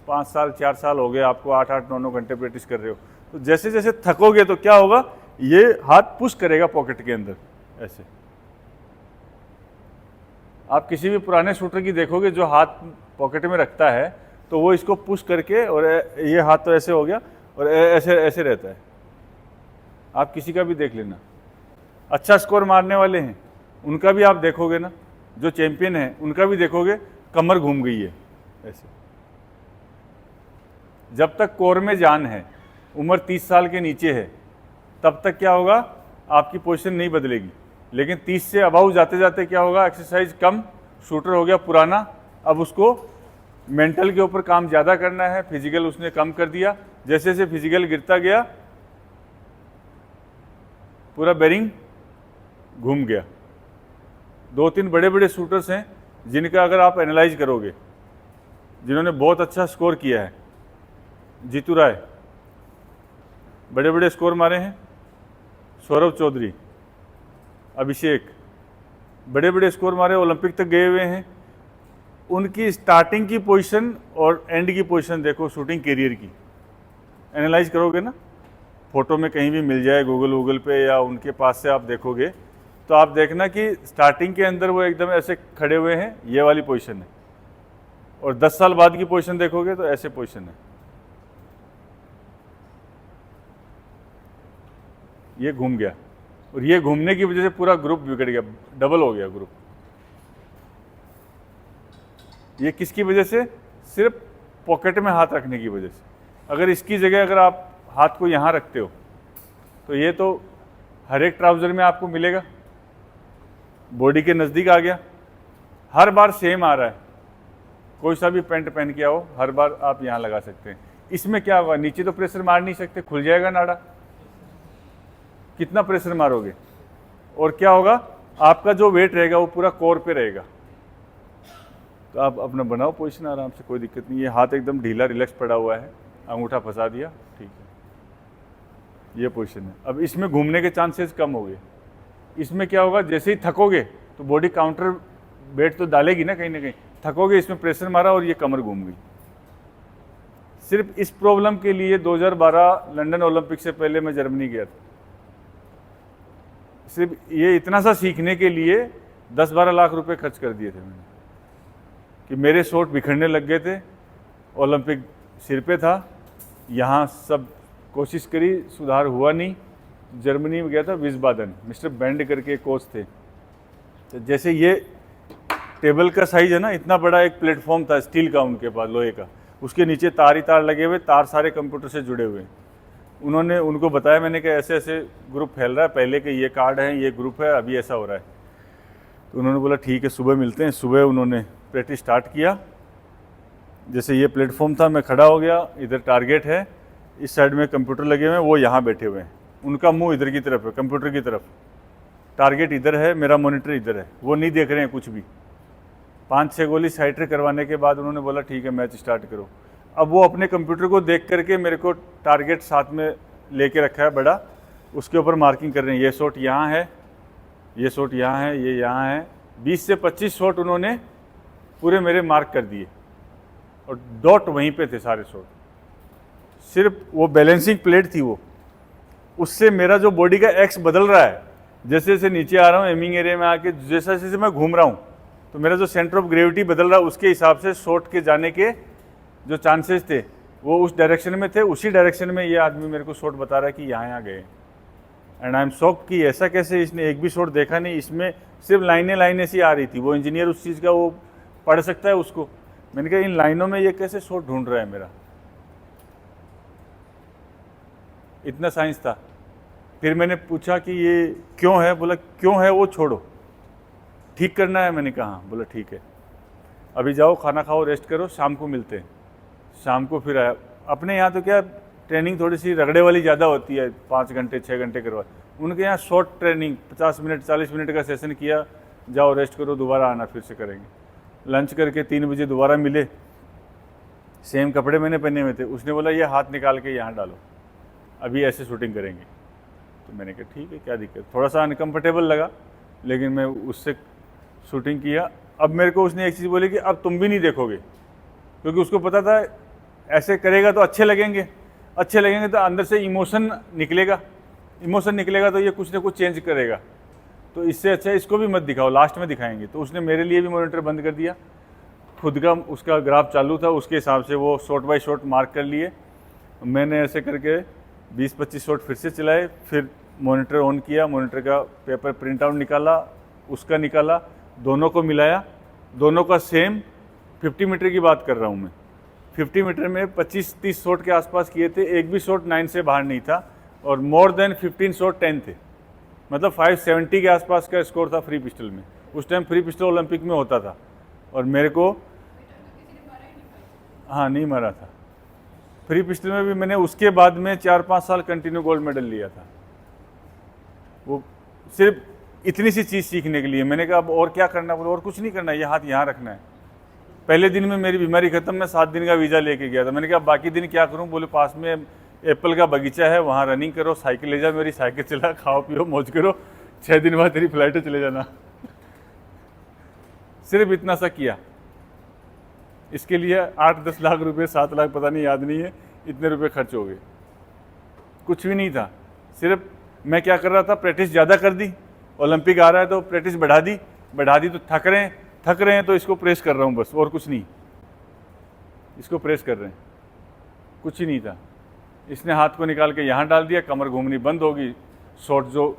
5 साल 4 साल हो गए आपको, 8-8 9-9 घंटे प्रैक्टिस कर रहे हो, तो जैसे जैसे थकोगे तो क्या होगा, ये हाथ पुश करेगा पॉकेट के अंदर ऐसे। आप किसी भी पुराने शूटर की देखोगे जो हाथ पॉकेट में रखता है तो वो इसको पुश करके, और ये हाथ तो ऐसे हो गया और ऐसे ऐसे रहता है। आप किसी का भी देख लेना, अच्छा स्कोर मारने वाले हैं उनका भी आप देखोगे ना, जो चैंपियन है उनका भी देखोगे, कमर घूम गई है ऐसे। जब तक कोर में जान है, उम्र 30 साल के नीचे है, तब तक क्या होगा, आपकी पोजीशन नहीं बदलेगी। लेकिन 30 से अबाउ जाते जाते क्या होगा, एक्सरसाइज कम, शूटर हो गया पुराना, अब उसको मेंटल के ऊपर काम ज़्यादा करना है, फिजिकल उसने कम कर दिया। जैसे जैसे फिजिकल गिरता गया, पूरा बेरिंग घूम गया। 2-3 बड़े बड़े शूटर्स हैं जिनका अगर आप एनालाइज करोगे, जिन्होंने बहुत अच्छा स्कोर किया है, जीतू राय बड़े बड़े स्कोर मारे हैं, सौरभ चौधरी, अभिषेक बड़े बड़े स्कोर मारे, ओलंपिक तक गए हुए हैं। उनकी स्टार्टिंग की पोजीशन और एंड की पोजीशन देखो, शूटिंग करियर की एनालाइज करोगे ना, फोटो में कहीं भी मिल जाए, गूगल पे या उनके पास से आप देखोगे तो आप देखना कि स्टार्टिंग के अंदर वो एकदम ऐसे खड़े हुए हैं, ये वाली पोजीशन है, और 10 साल बाद की पोजीशन देखोगे तो ऐसे पोजीशन है, ये घूम गया। और ये घूमने की वजह से पूरा ग्रुप बिगड़ गया, डबल हो गया ग्रुप। ये किसकी वजह से? सिर्फ पॉकेट में हाथ रखने की वजह से। अगर इसकी जगह अगर आप हाथ को यहाँ रखते हो तो ये तो हर एक ट्राउज़र में आपको मिलेगा, बॉडी के नज़दीक आ गया, हर बार सेम आ रहा है। कोई सा भी पैंट पहन के आओ, हर बार आप यहाँ लगा सकते हैं। इसमें क्या होगा, नीचे तो प्रेशर मार नहीं सकते, खुल जाएगा नाड़ा। कितना प्रेशर मारोगे? और क्या होगा, आपका जो वेट रहेगा वो पूरा कोर पे रहेगा। तो आप अपना बनाओ पोजीशन आराम से, कोई दिक्कत नहीं है। हाथ एकदम ढीला रिलैक्स पड़ा हुआ है, अंगूठा फंसा दिया, ठीक है, ये पोजीशन है। अब इसमें घूमने के चांसेस कम हो गए। इसमें क्या होगा, जैसे ही थकोगे तो बॉडी काउंटर वेट तो डालेगी ना कहीं ना कहीं, थकोगे, इसमें प्रेशर मारा और ये कमर घूम गई। सिर्फ इस प्रॉब्लम के लिए 2012 लंदन ओलंपिक से पहले मैं जर्मनी गया था। सिर्फ ये इतना सा सीखने के लिए 10-12 लाख रुपए खर्च कर दिए थे मैंने, कि मेरे शॉट बिखरने लग गए थे। ओलंपिक सिर पे था, यहाँ सब कोशिश करी, सुधार हुआ नहीं। जर्मनी में गया था, विस्बादन, मिस्टर बैंड करके कोच थे। तो जैसे ये टेबल का साइज है ना, इतना बड़ा एक प्लेटफॉर्म था स्टील का उनके पास, लोहे का, उसके नीचे तार ही तार लगे हुए, तार सारे कंप्यूटर से जुड़े हुए। उन्होंने उनको बताया मैंने कि ऐसे ऐसे ग्रुप फैल रहा है, पहले के ये कार्ड हैं, ये ग्रुप है, अभी ऐसा हो रहा है। तो उन्होंने बोला ठीक है सुबह मिलते हैं। सुबह उन्होंने प्रैक्टिस स्टार्ट किया। जैसे ये प्लेटफॉर्म था, मैं खड़ा हो गया, इधर टारगेट है, इस साइड में कंप्यूटर लगे हुए हैं, वो यहाँ बैठे हुए हैं, उनका मुंह इधर की तरफ है, कंप्यूटर की तरफ, टारगेट इधर है, मेरा मॉनिटर इधर है, वो नहीं देख रहे हैं कुछ भी। 5-6 गोली साइट्रे करवाने के बाद उन्होंने बोला ठीक है मैच स्टार्ट करो। अब वो अपने कंप्यूटर को देख करके मेरे को टारगेट साथ में लेके रखा है बड़ा, उसके ऊपर मार्किंग कर रहे हैं, ये शॉट यहाँ है, ये शॉट यहाँ है, ये यहाँ है। 20 से 25 शॉट उन्होंने पूरे मेरे मार्क कर दिए और डॉट वहीं पे थे सारे शॉट। सिर्फ वो बैलेंसिंग प्लेट थी वो, उससे मेरा जो बॉडी का एक्स बदल रहा है, जैसे जैसे नीचे आ रहा हूँ एमिंग एरिया में आके, जैसे जैसे मैं घूम रहा हूँ तो मेरा जो सेंटर ऑफ ग्रेविटी बदल रहा है, उसके हिसाब से शॉट के जाने के जो चांसेस थे वो उस डायरेक्शन में थे। उसी डायरेक्शन में ये आदमी मेरे को शॉट बता रहा है कि यहाँ गए। एंड आई एम शॉक कि ऐसा कैसे, इसने एक भी शॉट देखा नहीं, इसमें सिर्फ लाइनें सी आ रही थी। वो इंजीनियर उस चीज़ का वो पढ़ सकता है उसको। मैंने कहा इन लाइनों में ये कैसे शॉट ढूंढ रहा है मेरा, इतना साइंस था। फिर मैंने पूछा कि ये क्यों है, बोला क्यों है वो छोड़ो, ठीक करना है। मैंने कहा बोला ठीक है, अभी जाओ खाना खाओ, रेस्ट करो, शाम को मिलते हैं। शाम को फिर आया। अपने यहाँ तो क्या ट्रेनिंग थोड़ी सी रगड़े वाली ज़्यादा होती है, 5 घंटे 6 घंटे करवा। उनके यहाँ शॉर्ट ट्रेनिंग 50 मिनट 40 मिनट का सेशन किया, जाओ रेस्ट करो, दोबारा आना, फिर से करेंगे। लंच करके 3 बजे दोबारा मिले, सेम कपड़े मैंने पहने हुए थे। उसने बोला ये हाथ निकाल के यहाँ डालो, अभी ऐसे शूटिंग करेंगे। तो मैंने कहा ठीक है, क्या दिक्कत। थोड़ा सा अनकम्फर्टेबल लगा, लेकिन मैं उससे शूटिंग किया। अब मेरे को उसने एक चीज़ बोली कि अब तुम भी नहीं देखोगे, क्योंकि उसको पता था ऐसे करेगा तो अच्छे लगेंगे तो अंदर से इमोशन निकलेगा तो ये कुछ ना कुछ चेंज करेगा। तो इससे अच्छा इसको भी मत दिखाओ, लास्ट में दिखाएंगे। तो उसने मेरे लिए भी मॉनिटर बंद कर दिया, खुद का उसका ग्राफ चालू था, उसके हिसाब से वो शॉट बाय शॉट मार्क कर लिए। मैंने ऐसे करके 20-25 शॉट फिर से चलाए, फिर मॉनिटर ऑन किया, मॉनिटर का पेपर प्रिंट आउट निकाला, उसका निकाला, दोनों को मिलाया, दोनों का सेम। 50 मीटर की बात कर रहा हूँ मैं, 50 मीटर में 25-30 शॉट के आसपास किए थे, एक भी शॉट 9 से बाहर नहीं था, और मोर देन 15 शॉट 10 थे। मतलब 570 के आसपास का स्कोर था फ्री पिस्टल में। उस टाइम फ्री पिस्टल ओलंपिक में होता था, और मेरे को हाँ नहीं मारा था फ्री पिस्टल में भी। मैंने उसके बाद में 4-5 साल कंटिन्यू गोल्ड मेडल लिया था, वो सिर्फ इतनी सी चीज़ सीखने के लिए। मैंने कहा अब और क्या करना, बोला और कुछ नहीं करना, ये हाथ यहाँ रखना है। पहले दिन में मेरी बीमारी खत्म, मैं 7 दिन का वीज़ा लेके गया था। मैंने कहा बाकी दिन क्या करूँ, बोले पास में एप्पल का बगीचा है, वहाँ रनिंग करो, साइकिल ले जा मेरी, साइकिल चला, खाओ पियो मौज करो, 6 दिन बाद तेरी फ्लाइट चले जाना। सिर्फ इतना सा किया। इसके लिए 8-10 लाख रुपए, 7 लाख पता नहीं, याद नहीं है, इतने रुपए खर्च हो गए। कुछ भी नहीं था, सिर्फ मैं क्या कर रहा था, प्रैक्टिस ज़्यादा कर दी। ओलंपिक आ रहा है तो प्रैक्टिस बढ़ा दी तो थक रहे हैं तो इसको प्रेस कर रहा हूँ बस, और कुछ नहीं। इसको प्रेस कर रहे हैं, कुछ ही नहीं था। इसने हाथ को निकाल के यहाँ डाल दिया, कमर घूमनी बंद होगी। शॉट जो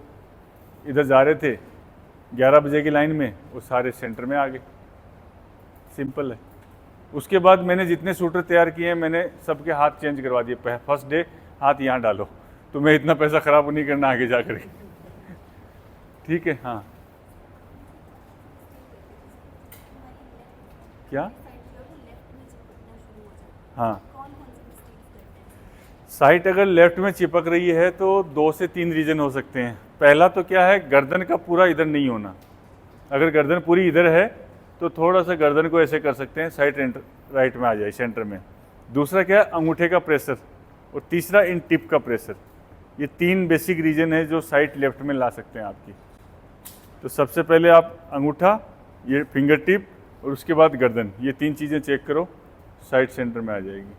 इधर जा रहे थे 11 बजे की लाइन में, वो सारे सेंटर में आ गए। सिंपल है। उसके बाद मैंने जितने शूटर तैयार किए हैं मैंने सबके हाथ चेंज करवा दिए। फर्स्ट डे हाथ यहाँ डालो, तो मैं इतना पैसा ख़राब नहीं करना आगे जा कर के। ठीक है, हाँ क्या, हाँ साइट अगर लेफ्ट में चिपक रही है तो 2 से 3 रीज़न हो सकते हैं। पहला तो क्या है, गर्दन का पूरा इधर नहीं होना। अगर गर्दन पूरी इधर है तो थोड़ा सा गर्दन को ऐसे कर सकते हैं, साइड राइट में आ जाए सेंटर में। दूसरा क्या है, अंगूठे का प्रेशर, और तीसरा इन टिप का प्रेशर। ये 3 बेसिक रीजन है जो साइड लेफ्ट में ला सकते हैं आपकी। तो सबसे पहले आप अंगूठा, ये फिंगर टिप और उसके बाद गर्दन, ये 3 चीज़ें चेक करो, साइड सेंटर में आ जाएगी।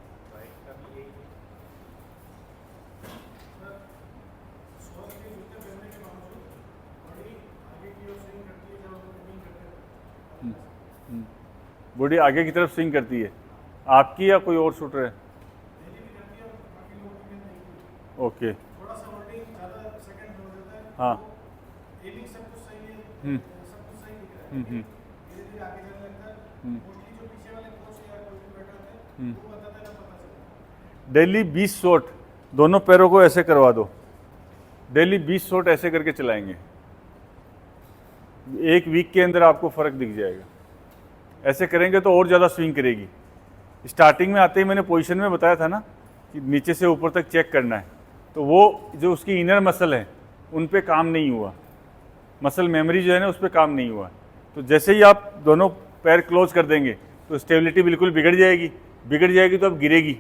बॉडी आगे की तरफ स्विंग करती है आपकी या कोई और शूटर है? ओके, थोड़ा सा होल्डिंग ज़्यादा सेकंड हो जाता है, हाँ, एमिंग सब कुछ सही है, हम्म, सब कुछ सही दिख रहा है, धीरे धीरे आगे जाने लगता है। मोस्टली जो पीछे वाले कोच या कोई भी बैठे होते हैं वो बताते हैं ना, पता चलता है। डेली 20 शॉट दोनों पैरों को ऐसे करवा दो। डेली 20 शॉट ऐसे करके चलाएंगे, 1 वीक के अंदर आपको फ़र्क दिख जाएगा। ऐसे करेंगे तो और ज़्यादा स्विंग करेगी। स्टार्टिंग में आते ही मैंने पोजीशन में बताया था ना कि नीचे से ऊपर तक चेक करना है, तो वो जो उसकी इनर मसल है उन पे काम नहीं हुआ, मसल मेमोरी जो है ना उस पर काम नहीं हुआ। तो जैसे ही आप दोनों पैर क्लोज कर देंगे तो स्टेबिलिटी बिल्कुल बिगड़ जाएगी तो अब गिरेगी।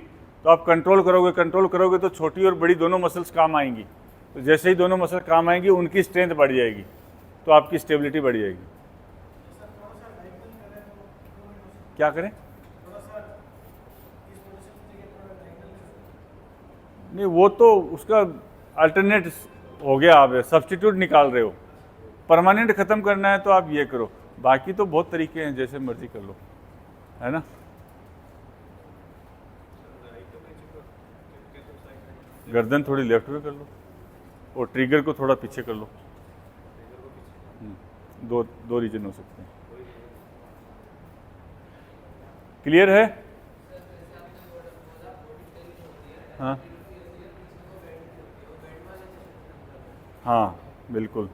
तो आप कंट्रोल करोगे तो छोटी और बड़ी दोनों मसल्स काम आएंगी। तो जैसे ही दोनों मसल काम आएंगी उनकी स्ट्रेंथ बढ़ जाएगी, तो आपकी स्टेबिलिटी बढ़ जाएगी। क्या करें? नहीं, वो तो उसका अल्टरनेट हो गया, आप सब्स्टिट्यूट निकाल रहे हो। परमानेंट ख़त्म करना है तो आप ये करो, बाकी तो बहुत तरीके हैं, जैसे मर्जी कर लो, है ना। गर्दन थोड़ी लेफ्ट में कर लो और ट्रिगर को थोड़ा पीछे कर लो। दो रीजन हो सकते हैं। क्लियर है? हाँ हाँ बिल्कुल।